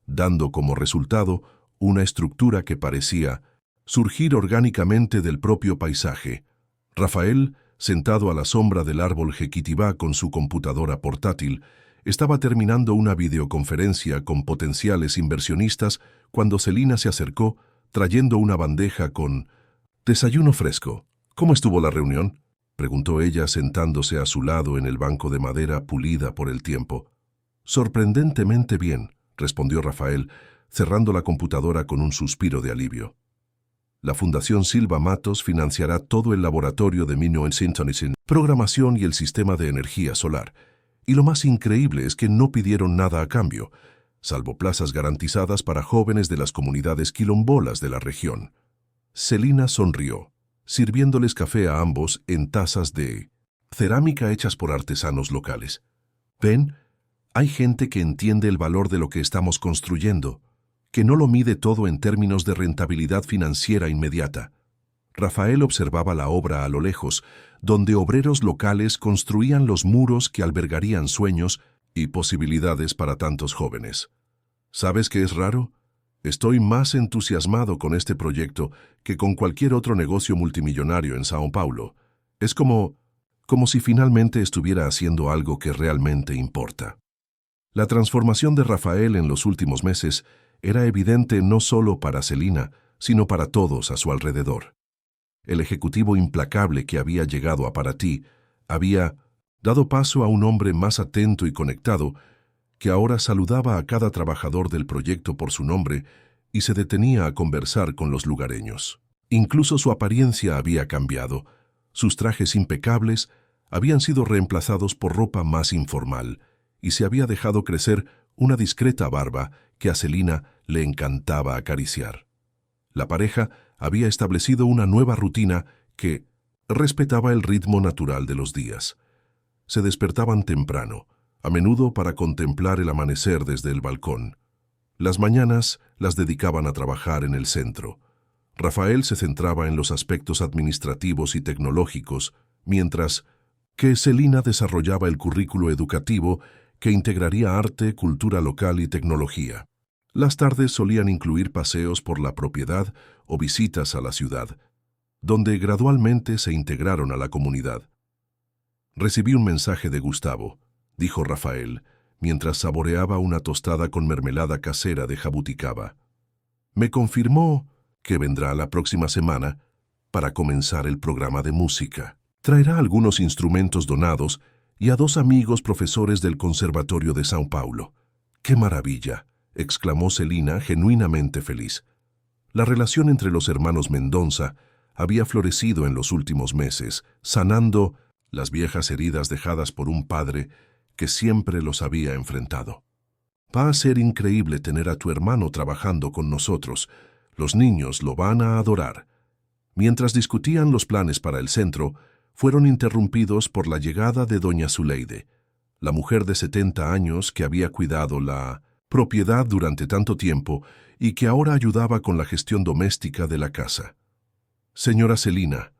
dando como resultado una estructura que parecía surgir orgánicamente del propio paisaje. Rafael, sentado a la sombra del árbol Jequitibá con su computadora portátil, estaba terminando una videoconferencia con potenciales inversionistas cuando Celina se acercó, trayendo una bandeja con desayuno fresco. ¿Cómo estuvo la reunión?, preguntó ella sentándose a su lado en el banco de madera pulida por el tiempo. Sorprendentemente bien, respondió Rafael, cerrando la computadora con un suspiro de alivio. La Fundación Silva Matos financiará todo el laboratorio de Minoensintonicin, programación y el sistema de energía solar. Y lo más increíble es que no pidieron nada a cambio, salvo plazas garantizadas para jóvenes de las comunidades quilombolas de la región. Celina sonrió, sirviéndoles café a ambos en tazas de cerámica hechas por artesanos locales. ¿Ven? Hay gente que entiende el valor de lo que estamos construyendo, que no lo mide todo en términos de rentabilidad financiera inmediata. Rafael observaba la obra a lo lejos, donde obreros locales construían los muros que albergarían sueños y posibilidades para tantos jóvenes. ¿Sabes qué es raro? Estoy más entusiasmado con este proyecto que con cualquier otro negocio multimillonario en São Paulo. Es como si finalmente estuviera haciendo algo que realmente importa. La transformación de Rafael en los últimos meses era evidente no solo para Celina, sino para todos a su alrededor. El ejecutivo implacable que había llegado a Paraty había dado paso a un hombre más atento y conectado, que ahora saludaba a cada trabajador del proyecto por su nombre y se detenía a conversar con los lugareños. Incluso su apariencia había cambiado. Sus trajes impecables habían sido reemplazados por ropa más informal y se había dejado crecer una discreta barba que a Celina le encantaba acariciar. La pareja había establecido una nueva rutina que respetaba el ritmo natural de los días. Se despertaban temprano, a menudo para contemplar el amanecer desde el balcón. Las mañanas las dedicaban a trabajar en el centro. Rafael se centraba en los aspectos administrativos y tecnológicos, mientras que Celina desarrollaba el currículo educativo que integraría arte, cultura local y tecnología. Las tardes solían incluir paseos por la propiedad o visitas a la ciudad, donde gradualmente se integraron a la comunidad. Recibí un mensaje de Gustavo, dijo Rafael, mientras saboreaba una tostada con mermelada casera de jabuticaba. Me confirmó que vendrá la próxima semana para comenzar el programa de música. Traerá algunos instrumentos donados y a 2 amigos profesores del Conservatorio de São Paulo. ¡Qué maravilla!, exclamó Celina, genuinamente feliz. La relación entre los hermanos Mendonça había florecido en los últimos meses, sanando las viejas heridas dejadas por un padre que siempre los había enfrentado. Va a ser increíble tener a tu hermano trabajando con nosotros. Los niños lo van a adorar. Mientras discutían los planes para el centro, fueron interrumpidos por la llegada de doña Zuleide, la mujer de 70 años que había cuidado la propiedad durante tanto tiempo y que ahora ayudaba con la gestión doméstica de la casa. Señora Celina,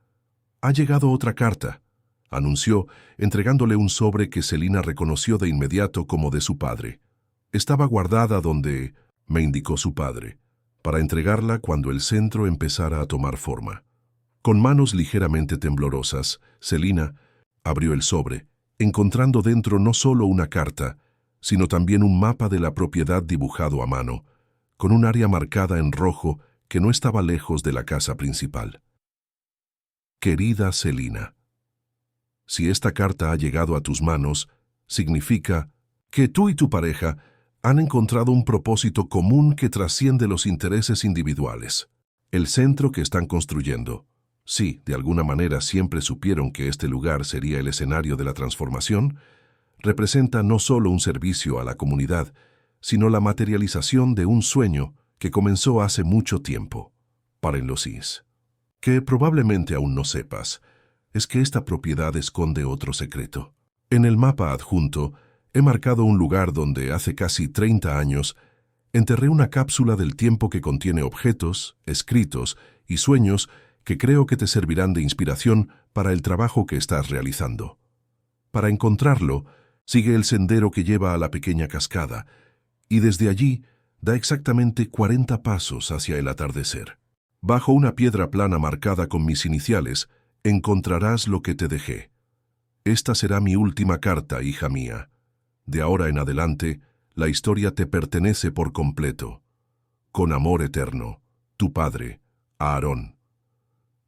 ha llegado otra carta, anunció, entregándole un sobre que Celina reconoció de inmediato como de su padre. Estaba guardada donde, me indicó su padre, para entregarla cuando el centro empezara a tomar forma. Con manos ligeramente temblorosas, Celina abrió el sobre, encontrando dentro no solo una carta, sino también un mapa de la propiedad dibujado a mano, con un área marcada en rojo que no estaba lejos de la casa principal. Querida Celina, si esta carta ha llegado a tus manos, significa que tú y tu pareja han encontrado un propósito común que trasciende los intereses individuales. El centro que están construyendo. Sí, de alguna manera siempre supieron que este lugar sería el escenario de la transformación, representa no solo un servicio a la comunidad, sino la materialización de un sueño que comenzó hace mucho tiempo. Paréntesis. Que probablemente aún no sepas, es que esta propiedad esconde otro secreto. En el mapa adjunto, he marcado un lugar donde hace casi 30 años enterré una cápsula del tiempo que contiene objetos, escritos y sueños que creo que te servirán de inspiración para el trabajo que estás realizando. Para encontrarlo, sigue el sendero que lleva a la pequeña cascada, y desde allí da exactamente 40 pasos hacia el atardecer. Bajo una piedra plana marcada con mis iniciales, encontrarás lo que te dejé. Esta será mi última carta, hija mía. De ahora en adelante, la historia te pertenece por completo. Con amor eterno, tu padre, Aarón.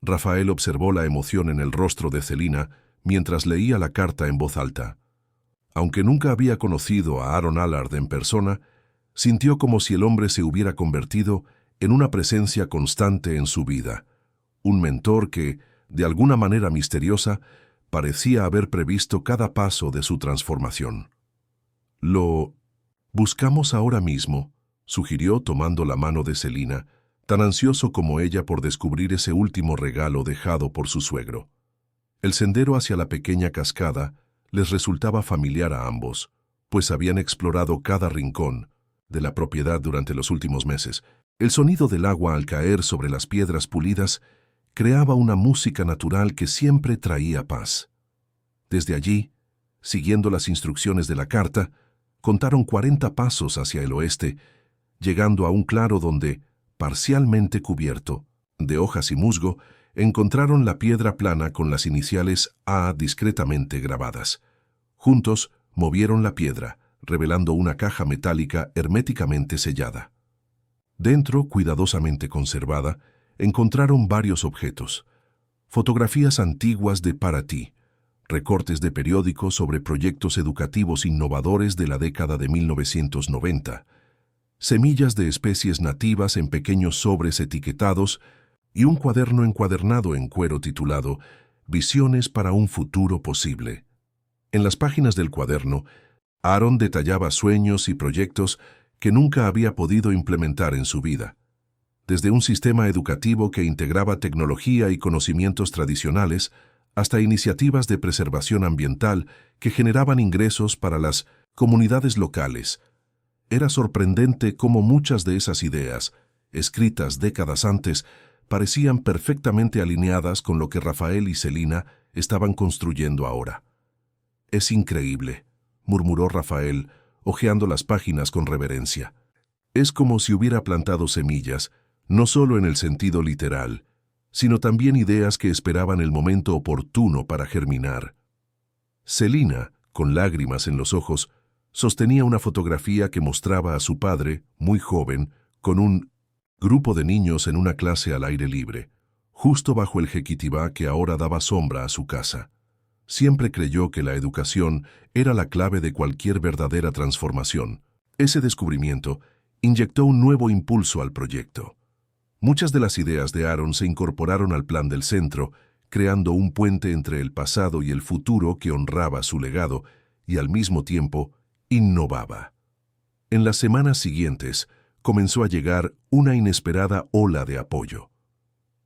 Rafael observó la emoción en el rostro de Celina mientras leía la carta en voz alta. Aunque nunca había conocido a Aaron Allard en persona, sintió como si el hombre se hubiera convertido en una presencia constante en su vida, un mentor que, de alguna manera misteriosa, parecía haber previsto cada paso de su transformación. Lo buscamos ahora mismo, sugirió tomando la mano de Celina, tan ansioso como ella por descubrir ese último regalo dejado por su suegro. El sendero hacia la pequeña cascada les resultaba familiar a ambos, pues habían explorado cada rincón de la propiedad durante los últimos meses. El sonido del agua al caer sobre las piedras pulidas creaba una música natural que siempre traía paz. Desde allí, siguiendo las instrucciones de la carta, contaron 40 pasos hacia el oeste, llegando a un claro donde, parcialmente cubierto de hojas y musgo, encontraron la piedra plana con las iniciales A discretamente grabadas. Juntos movieron la piedra, revelando una caja metálica herméticamente sellada. Dentro, cuidadosamente conservada, encontraron varios objetos. Fotografías antiguas de Para Ti, recortes de periódicos sobre proyectos educativos innovadores de la década de 1990, semillas de especies nativas en pequeños sobres etiquetados y un cuaderno encuadernado en cuero titulado Visiones para un futuro posible. En las páginas del cuaderno, Aaron detallaba sueños y proyectos que nunca había podido implementar en su vida. Desde un sistema educativo que integraba tecnología y conocimientos tradicionales, hasta iniciativas de preservación ambiental que generaban ingresos para las comunidades locales. Era sorprendente cómo muchas de esas ideas, escritas décadas antes, parecían perfectamente alineadas con lo que Rafael y Celina estaban construyendo ahora. «Es increíble», murmuró Rafael, hojeando las páginas con reverencia. «Es como si hubiera plantado semillas, no solo en el sentido literal, sino también ideas que esperaban el momento oportuno para germinar». Celina, con lágrimas en los ojos, sostenía una fotografía que mostraba a su padre, muy joven, con un grupo de niños en una clase al aire libre, justo bajo el jequitibá que ahora daba sombra a su casa. Siempre creyó que la educación era la clave de cualquier verdadera transformación. Ese descubrimiento inyectó un nuevo impulso al proyecto. Muchas de las ideas de Aaron se incorporaron al plan del centro, creando un puente entre el pasado y el futuro que honraba su legado y al mismo tiempo innovaba. En las semanas siguientes comenzó a llegar una inesperada ola de apoyo.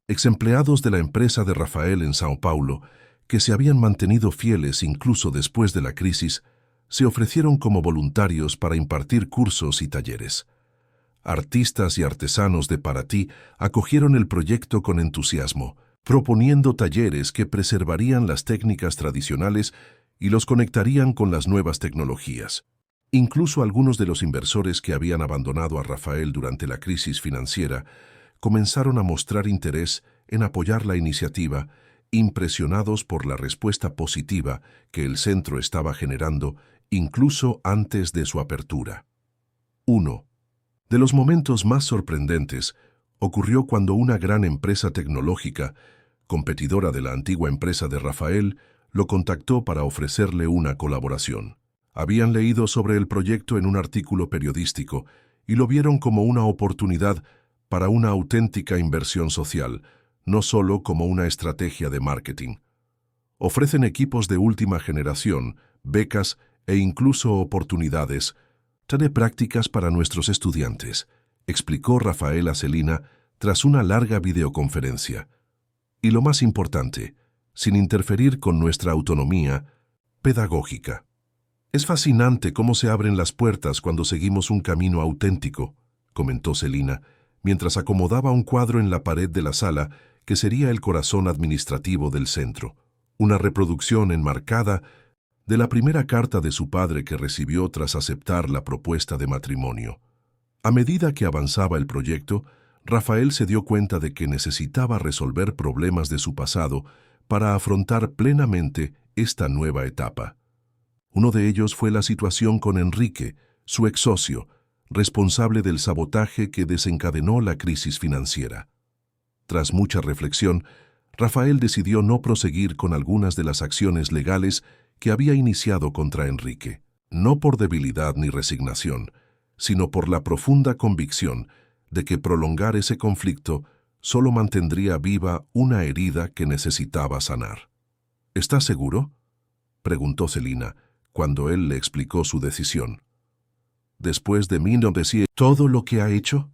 Exempleados de la empresa de Rafael en Sao Paulo, que se habían mantenido fieles incluso después de la crisis, se ofrecieron como voluntarios para impartir cursos y talleres. Artistas y artesanos de Para Ti acogieron el proyecto con entusiasmo, proponiendo talleres que preservarían las técnicas tradicionales y los conectarían con las nuevas tecnologías. Incluso algunos de los inversores que habían abandonado a Rafael durante la crisis financiera comenzaron a mostrar interés en apoyar la iniciativa, impresionados por la respuesta positiva que el centro estaba generando incluso antes de su apertura. 1. De los momentos más sorprendentes ocurrió cuando una gran empresa tecnológica, competidora de la antigua empresa de Rafael, lo contactó para ofrecerle una colaboración. Habían leído sobre el proyecto en un artículo periodístico y lo vieron como una oportunidad para una auténtica inversión social, no solo como una estrategia de marketing. Ofrecen equipos de última generación, becas e incluso oportunidades de prácticas para nuestros estudiantes, explicó Rafael a Celina tras una larga videoconferencia. Y lo más importante, sin interferir con nuestra autonomía pedagógica. Es fascinante cómo se abren las puertas cuando seguimos un camino auténtico, comentó Celina, mientras acomodaba un cuadro en la pared de la sala que sería el corazón administrativo del centro, una reproducción enmarcada de la primera carta de su padre que recibió tras aceptar la propuesta de matrimonio. A medida que avanzaba el proyecto, Rafael se dio cuenta de que necesitaba resolver problemas de su pasado para afrontar plenamente esta nueva etapa. Uno de ellos fue la situación con Enrique, su ex socio, responsable del sabotaje que desencadenó la crisis financiera. Tras mucha reflexión, Rafael decidió no proseguir con algunas de las acciones legales que había iniciado contra Enrique, no por debilidad ni resignación, sino por la profunda convicción de que prolongar ese conflicto solo mantendría viva una herida que necesitaba sanar. ¿Estás seguro?, preguntó Celina, cuando él le explicó su decisión. ¿Después de mí no decir todo lo que ha hecho?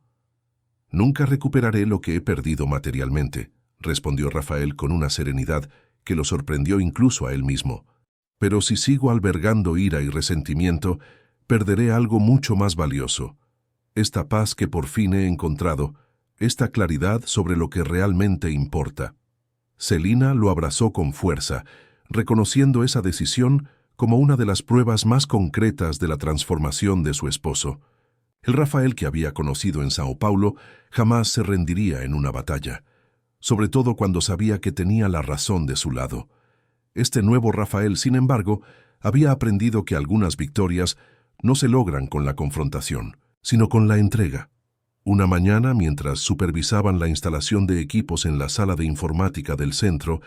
Nunca recuperaré lo que he perdido materialmente, respondió Rafael con una serenidad que lo sorprendió incluso a él mismo. Pero si sigo albergando ira y resentimiento, perderé algo mucho más valioso. Esta paz que por fin he encontrado, esta claridad sobre lo que realmente importa. Celina lo abrazó con fuerza, reconociendo esa decisión como una de las pruebas más concretas de la transformación de su esposo. El Rafael que había conocido en Sao Paulo jamás se rendiría en una batalla, sobre todo cuando sabía que tenía la razón de su lado. Este nuevo Rafael, sin embargo, había aprendido que algunas victorias no se logran con la confrontación, sino con la entrega. Una mañana, mientras supervisaban la instalación de equipos en la sala de informática del centro,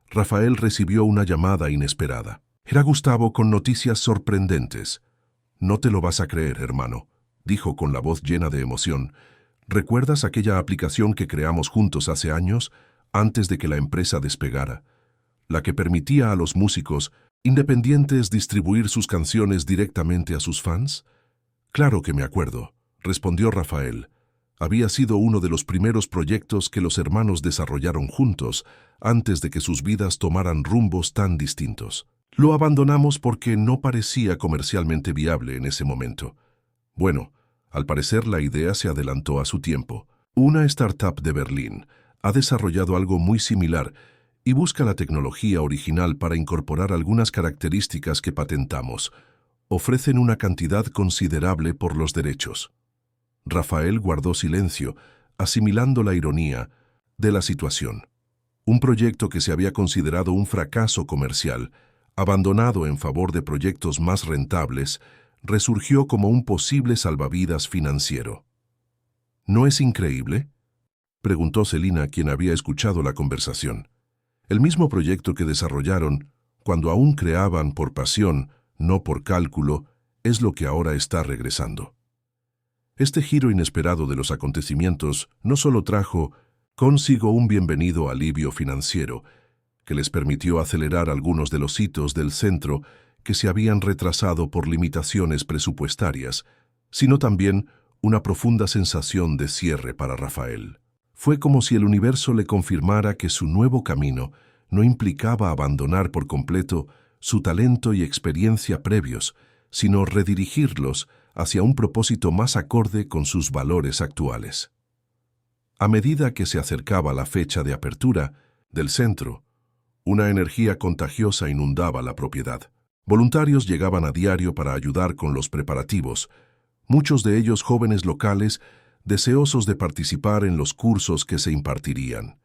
Rafael recibió una llamada inesperada. Era Gustavo con noticias sorprendentes. «No te lo vas a creer, hermano», dijo con la voz llena de emoción. «¿Recuerdas aquella aplicación que creamos juntos hace años, antes de que la empresa despegara? La que permitía a los músicos independientes distribuir sus canciones directamente a sus fans?» «Claro que me acuerdo», respondió Rafael. Había sido uno de los primeros proyectos que los hermanos desarrollaron juntos, antes de que sus vidas tomaran rumbos tan distintos. Lo abandonamos porque no parecía comercialmente viable en ese momento. Bueno, al parecer la idea se adelantó a su tiempo. Una startup de Berlín ha desarrollado algo muy similar y busca la tecnología original para incorporar algunas características que patentamos. Ofrecen una cantidad considerable por los derechos. Rafael guardó silencio, asimilando la ironía de la situación. Un proyecto que se había considerado un fracaso comercial, abandonado en favor de proyectos más rentables, resurgió como un posible salvavidas financiero. ¿No es increíble?, preguntó Celina, quien había escuchado la conversación. El mismo proyecto que desarrollaron, cuando aún creaban por pasión, no por cálculo, es lo que ahora está regresando. Este giro inesperado de los acontecimientos no solo trajo consigo un bienvenido alivio financiero, que les permitió acelerar algunos de los hitos del centro que se habían retrasado por limitaciones presupuestarias, sino también una profunda sensación de cierre para Rafael. Fue como si el universo le confirmara que su nuevo camino no implicaba abandonar por completo su talento y experiencia previos, sino redirigirlos hacia un propósito más acorde con sus valores actuales. A medida que se acercaba la fecha de apertura del centro, una energía contagiosa inundaba la propiedad. Voluntarios llegaban a diario para ayudar con los preparativos, muchos de ellos jóvenes locales deseosos de participar en los cursos que se impartirían.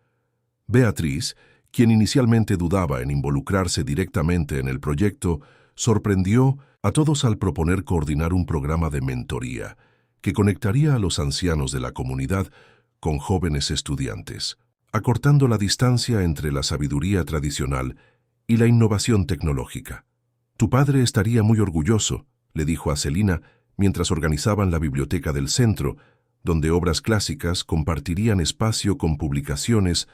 Beatriz, quien inicialmente dudaba en involucrarse directamente en el proyecto, sorprendió a todos al proponer coordinar un programa de mentoría que conectaría a los ancianos de la comunidad con jóvenes estudiantes, acortando la distancia entre la sabiduría tradicional y la innovación tecnológica. «Tu padre estaría muy orgulloso», le dijo a Celina mientras organizaban la biblioteca del centro, donde obras clásicas compartirían espacio con publicaciones,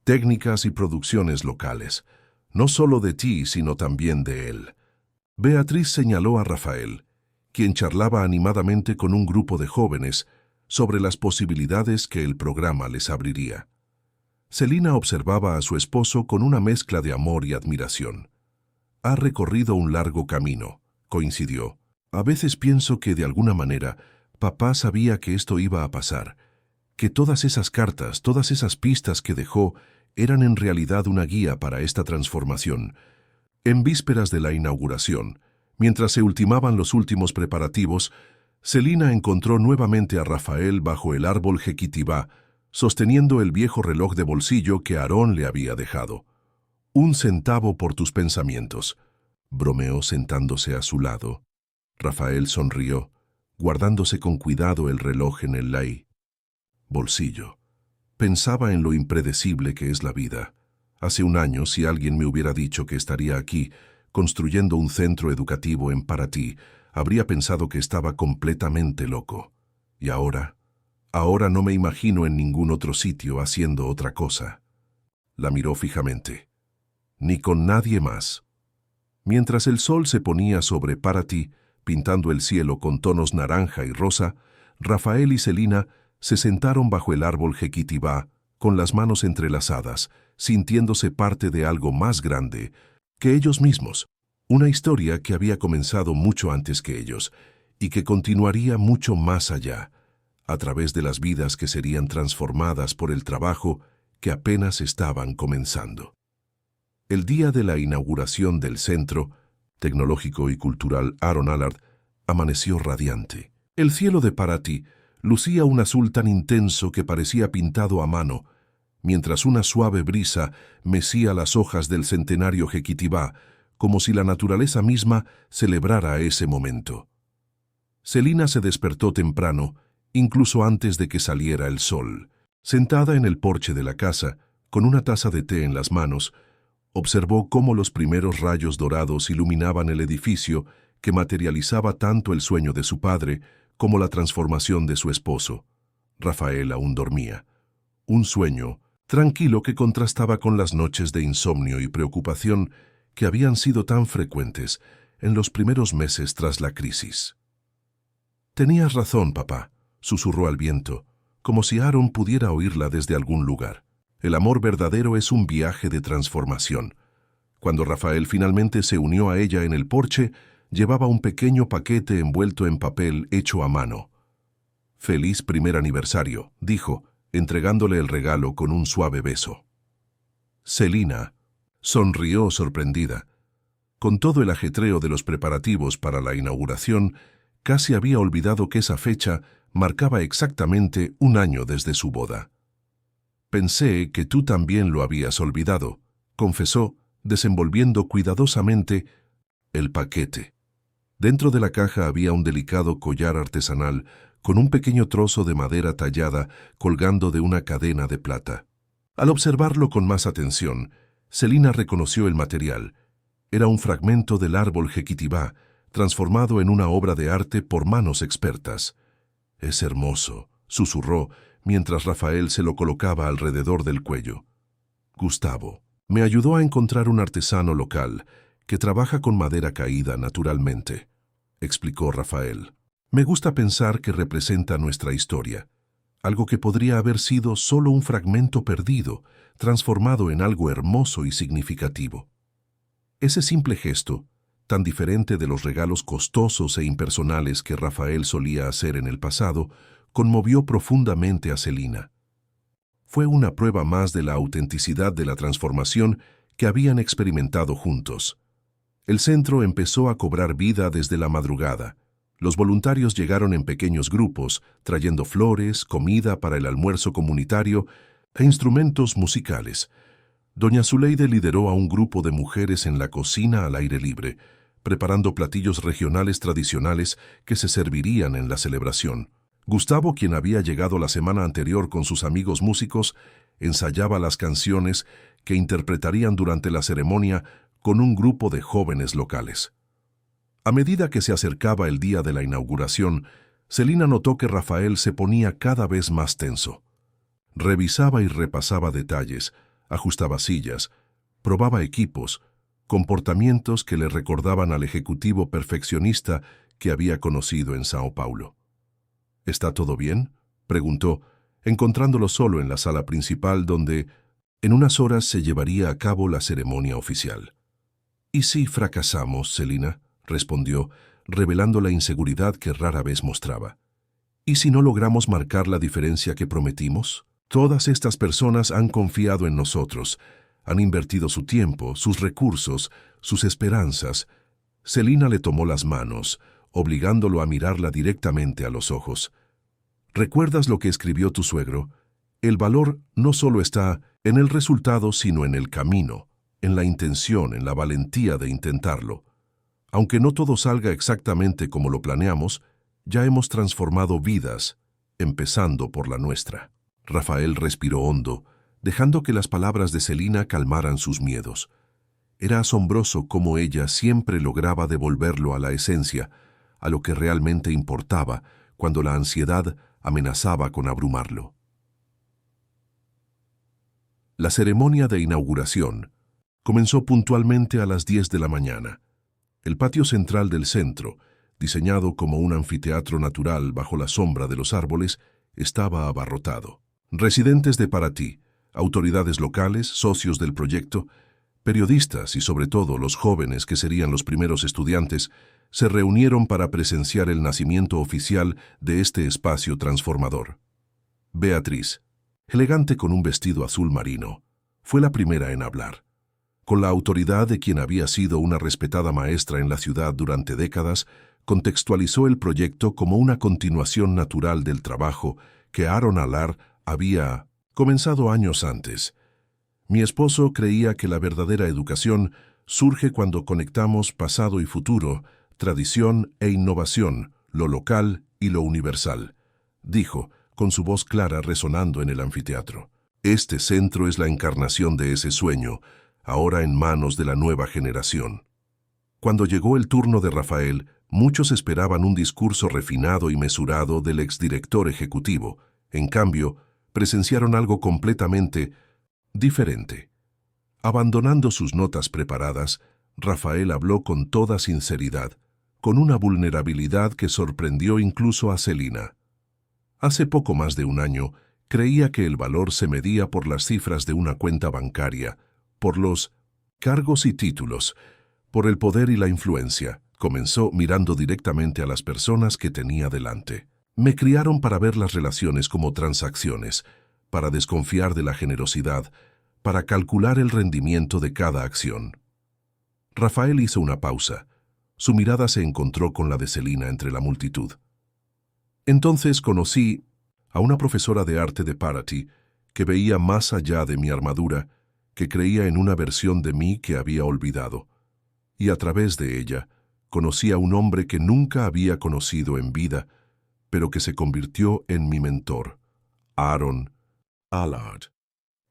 técnicas y producciones locales, no solo de ti, sino también de él. Beatriz señaló a Rafael, quien charlaba animadamente con un grupo de jóvenes sobre las posibilidades que el programa les abriría. Celina observaba a su esposo con una mezcla de amor y admiración. «Ha recorrido un largo camino», coincidió. «A veces pienso que, de alguna manera, papá sabía que esto iba a pasar, que todas esas cartas, todas esas pistas que dejó, eran en realidad una guía para esta transformación». En vísperas de la inauguración, mientras se ultimaban los últimos preparativos, Celina encontró nuevamente a Rafael bajo el árbol Jequitibá, sosteniendo el viejo reloj de bolsillo que Aarón le había dejado. «Un centavo por tus pensamientos», bromeó sentándose a su lado. Rafael sonrió, guardándose con cuidado el reloj en el lay. Bolsillo. Pensaba en lo impredecible que es la vida. Hace un año, si alguien me hubiera dicho que estaría aquí, construyendo un centro educativo en Paraty, habría pensado que estaba completamente loco. Y ahora no me imagino en ningún otro sitio haciendo otra cosa. La miró fijamente. Ni con nadie más. Mientras el sol se ponía sobre Paraty, pintando el cielo con tonos naranja y rosa, Rafael y Celina se sentaron bajo el árbol Jequitibá, con las manos entrelazadas, sintiéndose parte de algo más grande que ellos mismos, una historia que había comenzado mucho antes que ellos y que continuaría mucho más allá, a través de las vidas que serían transformadas por el trabajo que apenas estaban comenzando. El día de la inauguración del Centro Tecnológico y Cultural Aaron Allard amaneció radiante. El cielo de Paraty lucía un azul tan intenso que parecía pintado a mano, mientras una suave brisa mecía las hojas del centenario Jequitibá, como si la naturaleza misma celebrara ese momento. Celina se despertó temprano, incluso antes de que saliera el sol. Sentada en el porche de la casa, con una taza de té en las manos, observó cómo los primeros rayos dorados iluminaban el edificio que materializaba tanto el sueño de su padre como la transformación de su esposo. Rafael aún dormía. Un sueño tranquilo que contrastaba con las noches de insomnio y preocupación que habían sido tan frecuentes en los primeros meses tras la crisis. «Tenías razón, papá», susurró al viento, como si Aaron pudiera oírla desde algún lugar. «El amor verdadero es un viaje de transformación». Cuando Rafael finalmente se unió a ella en el porche, llevaba un pequeño paquete envuelto en papel hecho a mano. «Feliz primer aniversario», dijo, entregándole el regalo con un suave beso. Celina sonrió sorprendida. Con todo el ajetreo de los preparativos para la inauguración, casi había olvidado que esa fecha marcaba exactamente un año desde su boda. «Pensé que tú también lo habías olvidado», confesó, desenvolviendo cuidadosamente el paquete. Dentro de la caja había un delicado collar artesanal con un pequeño trozo de madera tallada colgando de una cadena de plata. Al observarlo con más atención, Celina reconoció el material. Era un fragmento del árbol Jequitibá, transformado en una obra de arte por manos expertas. «Es hermoso», susurró, mientras Rafael se lo colocaba alrededor del cuello. «Gustavo me ayudó a encontrar un artesano local que trabaja con madera caída naturalmente», explicó Rafael. «Me gusta pensar que representa nuestra historia, algo que podría haber sido solo un fragmento perdido, transformado en algo hermoso y significativo». Ese simple gesto, tan diferente de los regalos costosos e impersonales que Rafael solía hacer en el pasado, conmovió profundamente a Celina. Fue una prueba más de la autenticidad de la transformación que habían experimentado juntos. El centro empezó a cobrar vida desde la madrugada. Los voluntarios llegaron en pequeños grupos, trayendo flores, comida para el almuerzo comunitario e instrumentos musicales. Doña Zuleide lideró a un grupo de mujeres en la cocina al aire libre, preparando platillos regionales tradicionales que se servirían en la celebración. Gustavo, quien había llegado la semana anterior con sus amigos músicos, ensayaba las canciones que interpretarían durante la ceremonia con un grupo de jóvenes locales. A medida que se acercaba el día de la inauguración, Celina notó que Rafael se ponía cada vez más tenso. Revisaba y repasaba detalles, ajustaba sillas, probaba equipos, comportamientos que le recordaban al ejecutivo perfeccionista que había conocido en Sao Paulo. ¿Está todo bien?, preguntó, encontrándolo solo en la sala principal donde, en unas horas, se llevaría a cabo la ceremonia oficial. «¿Y si fracasamos, Celina?», respondió, revelando la inseguridad que rara vez mostraba. «¿Y si no logramos marcar la diferencia que prometimos? Todas estas personas han confiado en nosotros, han invertido su tiempo, sus recursos, sus esperanzas». Celina le tomó las manos, obligándolo a mirarla directamente a los ojos. «¿Recuerdas lo que escribió tu suegro? El valor no solo está en el resultado, sino en el camino, en la intención, en la valentía de intentarlo. Aunque no todo salga exactamente como lo planeamos, ya hemos transformado vidas, empezando por la nuestra». Rafael respiró hondo, dejando que las palabras de Celina calmaran sus miedos. Era asombroso cómo ella siempre lograba devolverlo a la esencia, a lo que realmente importaba, cuando la ansiedad amenazaba con abrumarlo. La ceremonia de inauguración comenzó puntualmente a las 10 de la mañana. El patio central del centro, diseñado como un anfiteatro natural bajo la sombra de los árboles, estaba abarrotado. Residentes de Paraty, autoridades locales, socios del proyecto, periodistas y sobre todo los jóvenes que serían los primeros estudiantes, se reunieron para presenciar el nacimiento oficial de este espacio transformador. Beatriz, elegante con un vestido azul marino, fue la primera en hablar. Con la autoridad de quien había sido una respetada maestra en la ciudad durante décadas, contextualizó el proyecto como una continuación natural del trabajo que Aaron Alar había comenzado años antes. «Mi esposo creía que la verdadera educación surge cuando conectamos pasado y futuro, tradición e innovación, lo local y lo universal», dijo, con su voz clara resonando en el anfiteatro. «Este centro es la encarnación de ese sueño, ahora en manos de la nueva generación». Cuando llegó el turno de Rafael, muchos esperaban un discurso refinado y mesurado del exdirector ejecutivo. En cambio, presenciaron algo completamente diferente. Abandonando sus notas preparadas, Rafael habló con toda sinceridad, con una vulnerabilidad que sorprendió incluso a Celina. Hace poco más de un año, creía que el valor se medía por las cifras de una cuenta bancaria, por los cargos y títulos, por el poder y la influencia. Comenzó mirando directamente a las personas que tenía delante. «Me criaron para ver las relaciones como transacciones, para desconfiar de la generosidad, para calcular el rendimiento de cada acción». Rafael hizo una pausa. Su mirada se encontró con la de Celina entre la multitud. «Entonces conocí a una profesora de arte de Paraty que veía más allá de mi armadura, que creía en una versión de mí que había olvidado. Y a través de ella, conocí a un hombre que nunca había conocido en vida, pero que se convirtió en mi mentor, Aaron Allard».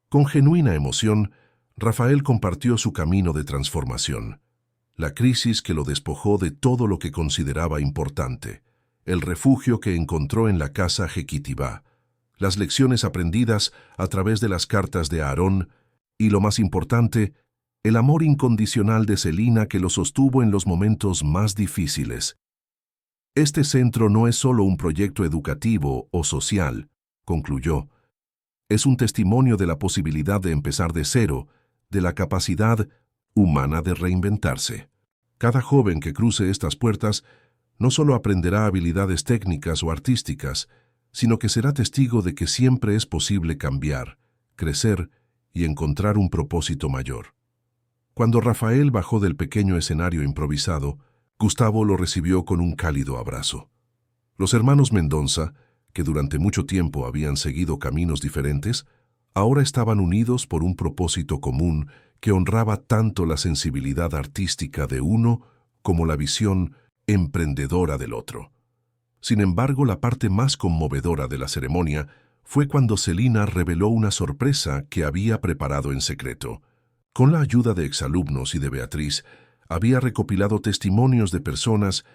Con genuina emoción, Rafael compartió su camino de transformación, la crisis que lo despojó de todo lo que consideraba importante, el refugio que encontró en la casa Jequitibá, las lecciones aprendidas a través de las cartas de Aarón y, lo más importante, el amor incondicional de Celina que lo sostuvo en los momentos más difíciles. «Este centro no es solo un proyecto educativo o social», concluyó. «Es un testimonio de la posibilidad de empezar de cero, de la capacidad humana de reinventarse. Cada joven que cruce estas puertas no solo aprenderá habilidades técnicas o artísticas, sino que será testigo de que siempre es posible cambiar, crecer y encontrar un propósito mayor». Cuando Rafael bajó del pequeño escenario improvisado, Gustavo lo recibió con un cálido abrazo. Los hermanos Mendoza, que durante mucho tiempo habían seguido caminos diferentes, ahora estaban unidos por un propósito común que honraba tanto la sensibilidad artística de uno como la visión emprendedora del otro. Sin embargo, la parte más conmovedora de la ceremonia fue cuando Celina reveló una sorpresa que había preparado en secreto. Con la ayuda de exalumnos y de Beatriz, había recopilado testimonios de personas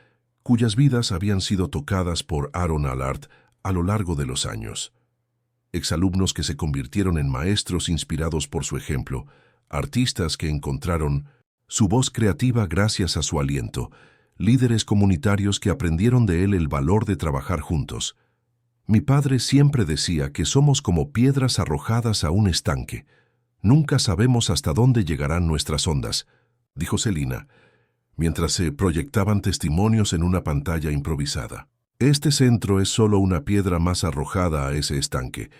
cuyas vidas habían sido tocadas por Aaron Allard a lo largo de los años. Exalumnos que se convirtieron en maestros inspirados por su ejemplo, artistas que encontraron su voz creativa gracias a su aliento, líderes comunitarios que aprendieron de él el valor de trabajar juntos. Mi padre siempre decía que somos como piedras arrojadas a un estanque. Nunca sabemos hasta dónde llegarán nuestras ondas, dijo Celina, mientras se proyectaban testimonios en una pantalla improvisada. Este centro es solo una piedra más arrojada a ese estanque,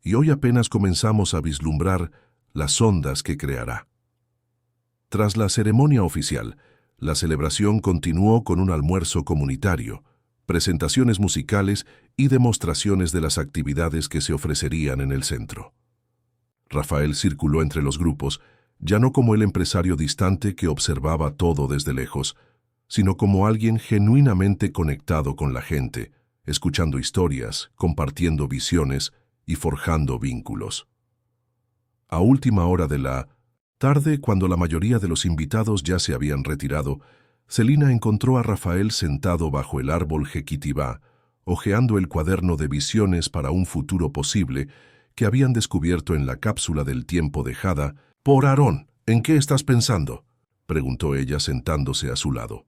y hoy apenas comenzamos a vislumbrar las ondas que creará. Tras la ceremonia oficial, la celebración continuó con un almuerzo comunitario, presentaciones musicales y demostraciones de las actividades que se ofrecerían en el centro. Rafael circuló entre los grupos, ya no como el empresario distante que observaba todo desde lejos, sino como alguien genuinamente conectado con la gente, escuchando historias, compartiendo visiones y forjando vínculos. A última hora de la tarde, cuando la mayoría de los invitados ya se habían retirado, Celina encontró a Rafael sentado bajo el árbol Jequitibá, hojeando el cuaderno de visiones para un futuro posible que habían descubierto en la cápsula del tiempo dejada por Aarón. «¿En qué estás pensando?», preguntó ella sentándose a su lado.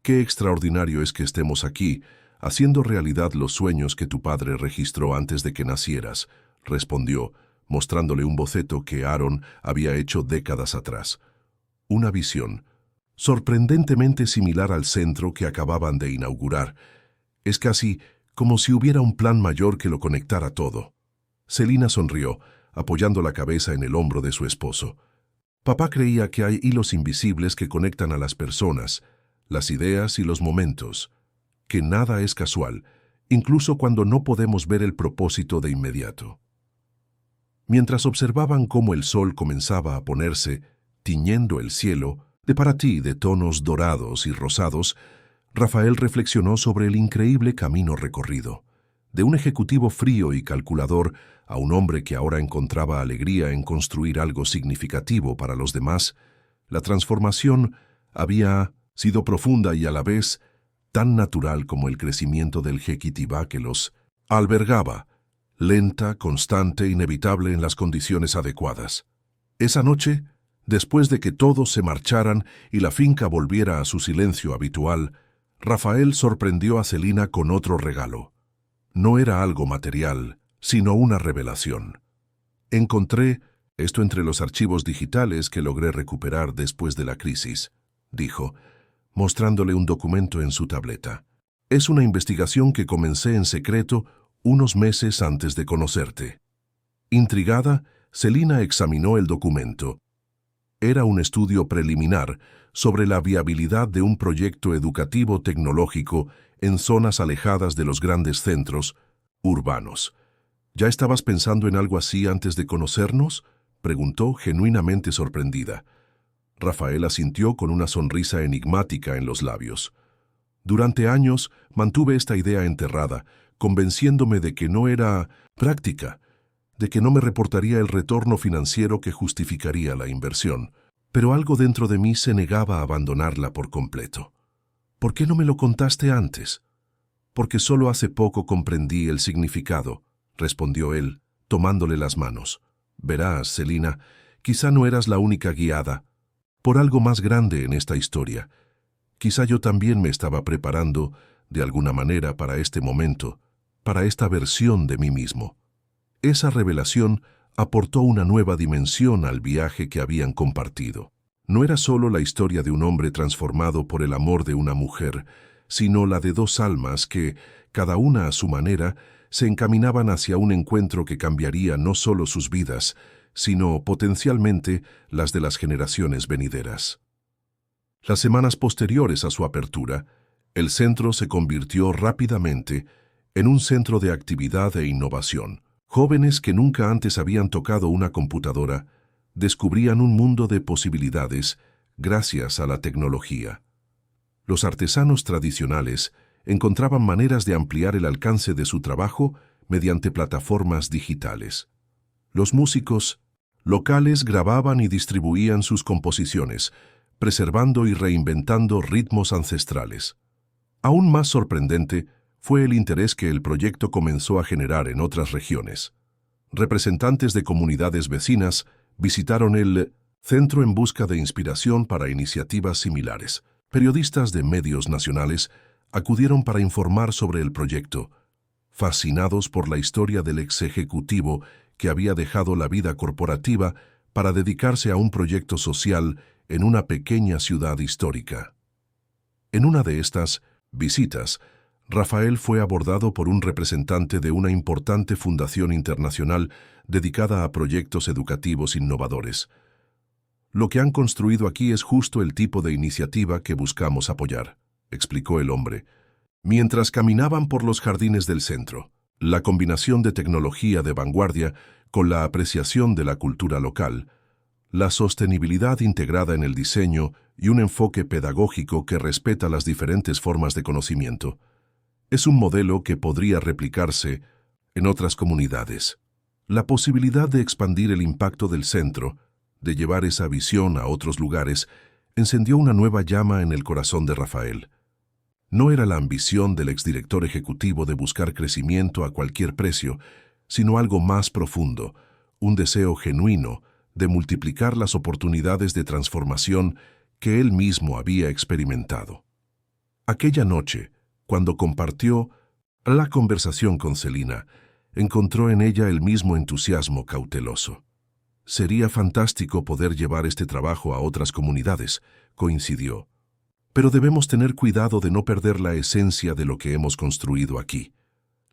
«Qué extraordinario es que estemos aquí, haciendo realidad los sueños que tu padre registró antes de que nacieras», respondió, mostrándole un boceto que Aarón había hecho décadas atrás. Una visión, sorprendentemente similar al centro que acababan de inaugurar. Es casi como si hubiera un plan mayor que lo conectara todo. Celina sonrió, apoyando la cabeza en el hombro de su esposo. Papá creía que hay hilos invisibles que conectan a las personas, las ideas y los momentos, que nada es casual, incluso cuando no podemos ver el propósito de inmediato. Mientras observaban cómo el sol comenzaba a ponerse, tiñendo el cielo, de para ti de tonos dorados y rosados, Rafael reflexionó sobre el increíble camino recorrido. De un ejecutivo frío y calculador a un hombre que ahora encontraba alegría en construir algo significativo para los demás, la transformación había sido profunda y a la vez tan natural como el crecimiento del Jequitibá que los albergaba, lenta, constante, inevitable en las condiciones adecuadas. Esa noche, después de que todos se marcharan y la finca volviera a su silencio habitual, Rafael sorprendió a Celina con otro regalo. No era algo material, sino una revelación. Encontré esto entre los archivos digitales que logré recuperar después de la crisis, dijo, mostrándole un documento en su tableta. Es una investigación que comencé en secreto unos meses antes de conocerte. Intrigada, Celina examinó el documento. Era un estudio preliminar sobre la viabilidad de un proyecto educativo tecnológico en zonas alejadas de los grandes centros urbanos. ¿Ya estabas pensando en algo así antes de conocernos?, preguntó, genuinamente sorprendida. Rafael asintió con una sonrisa enigmática en los labios. Durante años mantuve esta idea enterrada, convenciéndome de que no era práctica, de que no me reportaría el retorno financiero que justificaría la inversión, pero algo dentro de mí se negaba a abandonarla por completo. ¿Por qué no me lo contaste antes? Porque solo hace poco comprendí el significado, respondió él, tomándole las manos. Verás, Celina, quizá no eras la única guiada por algo más grande en esta historia. Quizá yo también me estaba preparando, de alguna manera, para este momento, para esta versión de mí mismo. Esa revelación aportó una nueva dimensión al viaje que habían compartido. No era solo la historia de un hombre transformado por el amor de una mujer, sino la de dos almas que, cada una a su manera, se encaminaban hacia un encuentro que cambiaría no solo sus vidas, sino potencialmente las de las generaciones venideras. Las semanas posteriores a su apertura, el centro se convirtió rápidamente en un centro de actividad e innovación. Jóvenes que nunca antes habían tocado una computadora descubrían un mundo de posibilidades gracias a la tecnología. Los artesanos tradicionales encontraban maneras de ampliar el alcance de su trabajo mediante plataformas digitales. Los músicos locales grababan y distribuían sus composiciones, preservando y reinventando ritmos ancestrales. Aún más sorprendente fue el interés que el proyecto comenzó a generar en otras regiones. Representantes de comunidades vecinas visitaron el centro en busca de inspiración para iniciativas similares. Periodistas de medios nacionales acudieron para informar sobre el proyecto, fascinados por la historia del ex ejecutivo que había dejado la vida corporativa para dedicarse a un proyecto social en una pequeña ciudad histórica. En una de estas visitas, Rafael fue abordado por un representante de una importante fundación internacional dedicada a proyectos educativos innovadores. «Lo que han construido aquí es justo el tipo de iniciativa que buscamos apoyar», explicó el hombre, mientras caminaban por los jardines del centro. La combinación de tecnología de vanguardia con la apreciación de la cultura local, la sostenibilidad integrada en el diseño y un enfoque pedagógico que respeta las diferentes formas de conocimiento. Es un modelo que podría replicarse en otras comunidades. La posibilidad de expandir el impacto del centro, de llevar esa visión a otros lugares, encendió una nueva llama en el corazón de Rafael. No era la ambición del exdirector ejecutivo de buscar crecimiento a cualquier precio, sino algo más profundo, un deseo genuino de multiplicar las oportunidades de transformación que él mismo había experimentado. Aquella noche, cuando compartió la conversación con Celina, encontró en ella el mismo entusiasmo cauteloso. «Sería fantástico poder llevar este trabajo a otras comunidades», coincidió. «Pero debemos tener cuidado de no perder la esencia de lo que hemos construido aquí.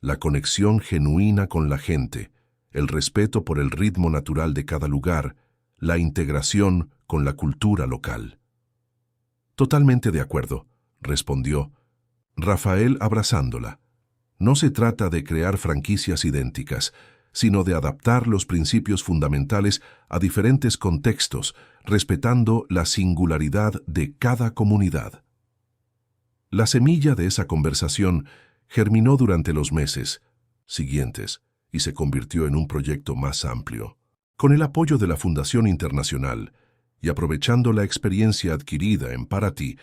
La conexión genuina con la gente, el respeto por el ritmo natural de cada lugar, la integración con la cultura local». «Totalmente de acuerdo», respondió Rafael abrazándola. «No se trata de crear franquicias idénticas, sino de adaptar los principios fundamentales a diferentes contextos, respetando la singularidad de cada comunidad». La semilla de esa conversación germinó durante los meses siguientes y se convirtió en un proyecto más amplio. Con el apoyo de la Fundación Internacional y aprovechando la experiencia adquirida en Paraty,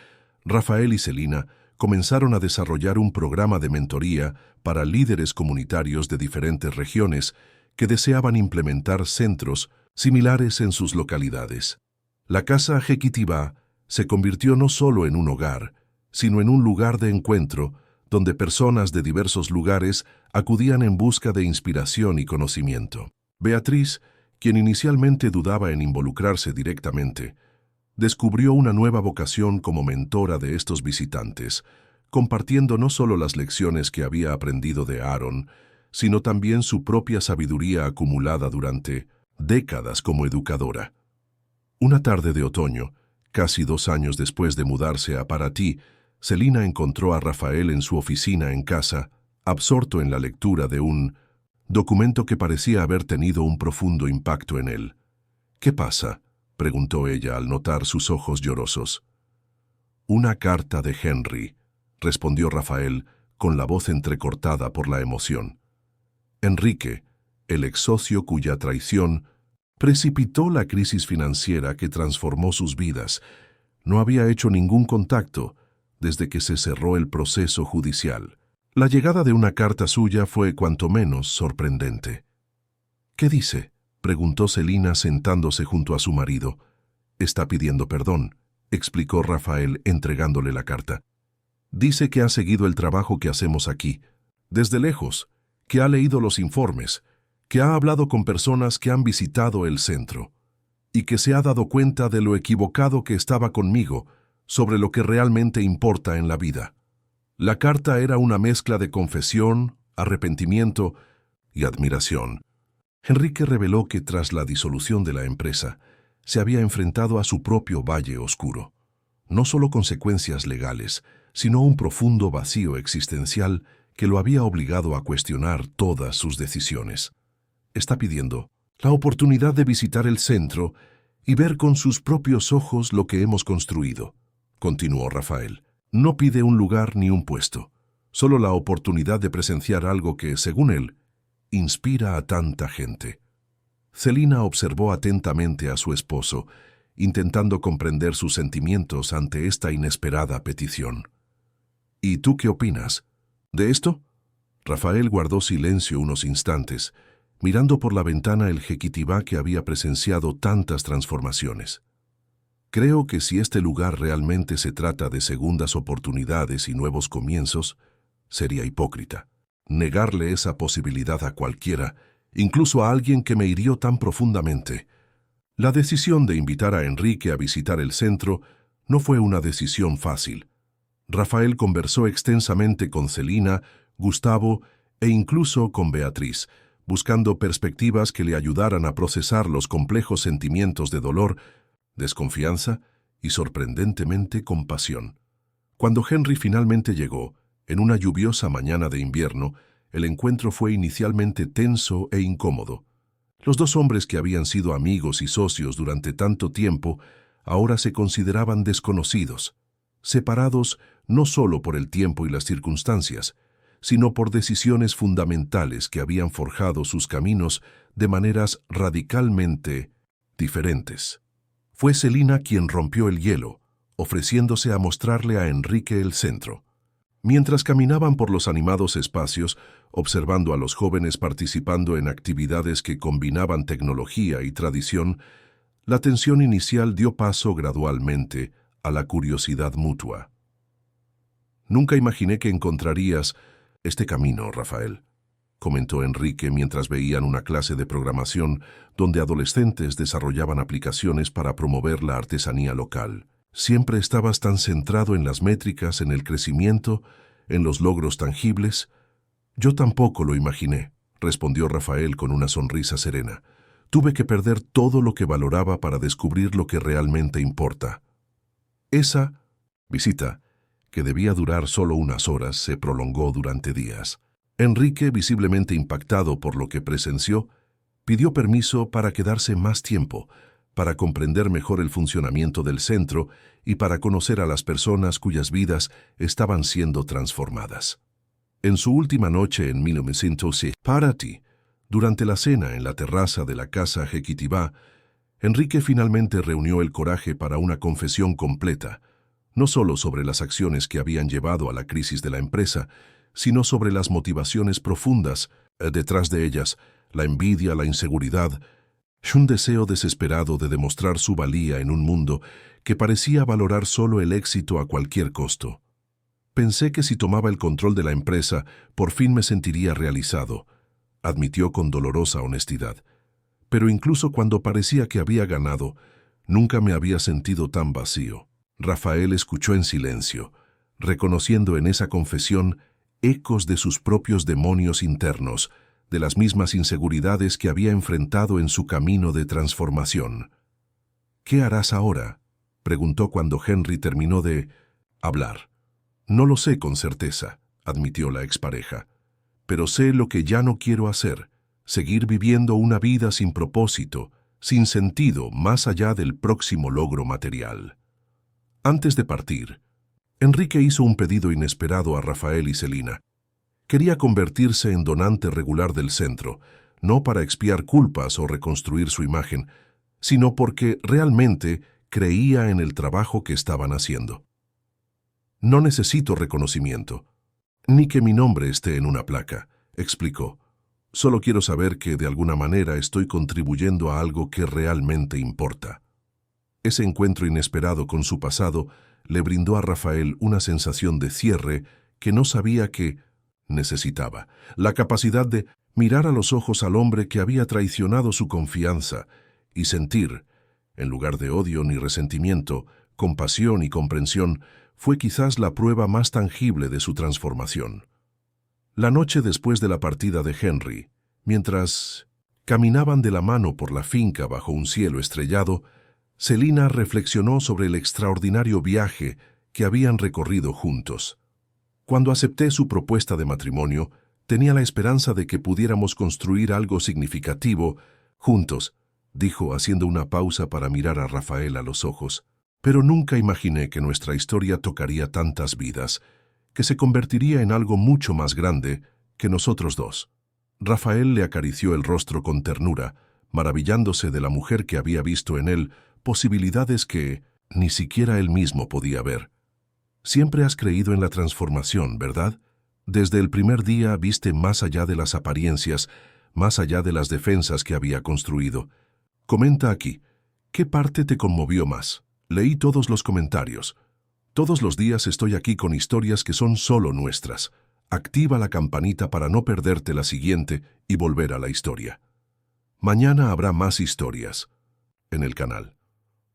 Rafael y Celina comenzaron a desarrollar un programa de mentoría para líderes comunitarios de diferentes regiones que deseaban implementar centros similares en sus localidades. La Casa Jequitibá se convirtió no solo en un hogar, sino en un lugar de encuentro donde personas de diversos lugares acudían en busca de inspiración y conocimiento. Beatriz, quien inicialmente dudaba en involucrarse directamente, descubrió una nueva vocación como mentora de estos visitantes, compartiendo no solo las lecciones que había aprendido de Aaron, sino también su propia sabiduría acumulada durante décadas como educadora. Una tarde de otoño, casi 2 años después de mudarse a Paraty, Celina encontró a Rafael en su oficina en casa, absorto en la lectura de un documento que parecía haber tenido un profundo impacto en él. «¿Qué pasa?», preguntó ella al notar sus ojos llorosos. «Una carta de Henry», respondió Rafael con la voz entrecortada por la emoción. Enrique, el ex socio cuya traición precipitó la crisis financiera que transformó sus vidas, no había hecho ningún contacto desde que se cerró el proceso judicial. La llegada de una carta suya fue cuanto menos sorprendente. «¿Qué dice?», preguntó Celina sentándose junto a su marido. «Está pidiendo perdón», explicó Rafael entregándole la carta. «Dice que ha seguido el trabajo que hacemos aquí, desde lejos, que ha leído los informes, que ha hablado con personas que han visitado el centro y que se ha dado cuenta de lo equivocado que estaba conmigo sobre lo que realmente importa en la vida». La carta era una mezcla de confesión, arrepentimiento y admiración. Enrique reveló que tras la disolución de la empresa, se había enfrentado a su propio valle oscuro. No solo consecuencias legales, sino un profundo vacío existencial que lo había obligado a cuestionar todas sus decisiones. Está pidiendo la oportunidad de visitar el centro y ver con sus propios ojos lo que hemos construido, continuó Rafael. No pide un lugar ni un puesto, solo la oportunidad de presenciar algo que, según él, inspira a tanta gente. Celina observó atentamente a su esposo, intentando comprender sus sentimientos ante esta inesperada petición. ¿Y tú qué opinas? ¿De esto? Rafael guardó silencio unos instantes, mirando por la ventana el Jequitibá que había presenciado tantas transformaciones. Creo que si este lugar realmente se trata de segundas oportunidades y nuevos comienzos, sería hipócrita negarle esa posibilidad a cualquiera, incluso a alguien que me hirió tan profundamente. La decisión de invitar a Enrique a visitar el centro no fue una decisión fácil. Rafael conversó extensamente con Celina, Gustavo e incluso con Beatriz, buscando perspectivas que le ayudaran a procesar los complejos sentimientos de dolor, desconfianza y, sorprendentemente, compasión. Cuando Henry finalmente llegó, en una lluviosa mañana de invierno, el encuentro fue inicialmente tenso e incómodo. Los dos hombres que habían sido amigos y socios durante tanto tiempo, ahora se consideraban desconocidos, separados no solo por el tiempo y las circunstancias, sino por decisiones fundamentales que habían forjado sus caminos de maneras radicalmente diferentes. Fue Celina quien rompió el hielo, ofreciéndose a mostrarle a Enrique el centro. Mientras caminaban por los animados espacios, observando a los jóvenes participando en actividades que combinaban tecnología y tradición, la tensión inicial dio paso gradualmente a la curiosidad mutua. «Nunca imaginé que encontrarías este camino, Rafael», comentó Enrique mientras veían una clase de programación donde adolescentes desarrollaban aplicaciones para promover la artesanía local. «Siempre estabas tan centrado en las métricas, en el crecimiento, en los logros tangibles». «Yo tampoco lo imaginé», respondió Rafael con una sonrisa serena. «Tuve que perder todo lo que valoraba para descubrir lo que realmente importa». Esa visita, que debía durar solo unas horas, se prolongó durante días. Enrique, visiblemente impactado por lo que presenció, pidió permiso para quedarse más tiempo, para comprender mejor el funcionamiento del centro y para conocer a las personas cuyas vidas estaban siendo transformadas. En su última noche en 1906, durante la cena en la terraza de la casa Jequitibá, Enrique finalmente reunió el coraje para una confesión completa, no solo sobre las acciones que habían llevado a la crisis de la empresa, sino sobre las motivaciones profundas detrás de ellas, la envidia, la inseguridad, un deseo desesperado de demostrar su valía en un mundo que parecía valorar solo el éxito a cualquier costo. «Pensé que si tomaba el control de la empresa, por fin me sentiría realizado», admitió con dolorosa honestidad. «Pero incluso cuando parecía que había ganado, nunca me había sentido tan vacío». Rafael escuchó en silencio, reconociendo en esa confesión ecos de sus propios demonios internos, de las mismas inseguridades que había enfrentado en su camino de transformación. «¿Qué harás ahora?», preguntó cuando Henry terminó de hablar. «No lo sé con certeza», admitió la expareja, «pero sé lo que ya no quiero hacer, seguir viviendo una vida sin propósito, sin sentido más allá del próximo logro material». Antes de partir, Enrique hizo un pedido inesperado a Rafael y Celina. Quería convertirse en donante regular del centro, no para expiar culpas o reconstruir su imagen, sino porque realmente creía en el trabajo que estaban haciendo. «No necesito reconocimiento, ni que mi nombre esté en una placa», explicó. «Solo quiero saber que de alguna manera estoy contribuyendo a algo que realmente importa». Ese encuentro inesperado con su pasado le brindó a Rafael una sensación de cierre que no sabía que necesitaba, la capacidad de mirar a los ojos al hombre que había traicionado su confianza y sentir, en lugar de odio ni resentimiento, compasión y comprensión, fue quizás la prueba más tangible de su transformación. La noche después de la partida de Henry, mientras caminaban de la mano por la finca bajo un cielo estrellado, Celina reflexionó sobre el extraordinario viaje que habían recorrido juntos. «Cuando acepté su propuesta de matrimonio, tenía la esperanza de que pudiéramos construir algo significativo juntos», dijo haciendo una pausa para mirar a Rafael a los ojos. Pero nunca imaginé que nuestra historia tocaría tantas vidas, que se convertiría en algo mucho más grande que nosotros dos. Rafael le acarició el rostro con ternura, maravillándose de la mujer que había visto en él posibilidades que ni siquiera él mismo podía ver. Siempre has creído en la transformación, ¿verdad? Desde el primer día viste más allá de las apariencias, más allá de las defensas que había construido. Comenta aquí, ¿qué parte te conmovió más? Leí todos los comentarios. Todos los días estoy aquí con historias que son solo nuestras. Activa la campanita para no perderte la siguiente y volver a la historia. Mañana habrá más historias en el canal.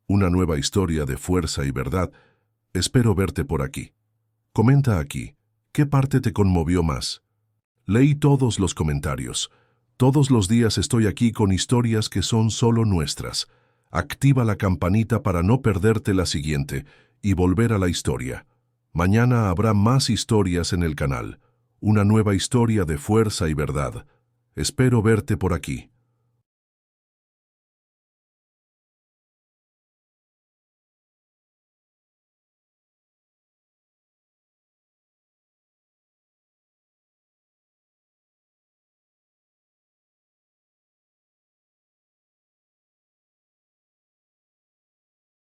Una nueva historia de fuerza y verdad. Espero verte por aquí. Comenta aquí, ¿qué parte te conmovió más? Leí todos los comentarios. Todos los días estoy aquí con historias que son solo nuestras. Activa la campanita para no perderte la siguiente y volver a la historia. Mañana habrá más historias en el canal. Una nueva historia de fuerza y verdad. Espero verte por aquí.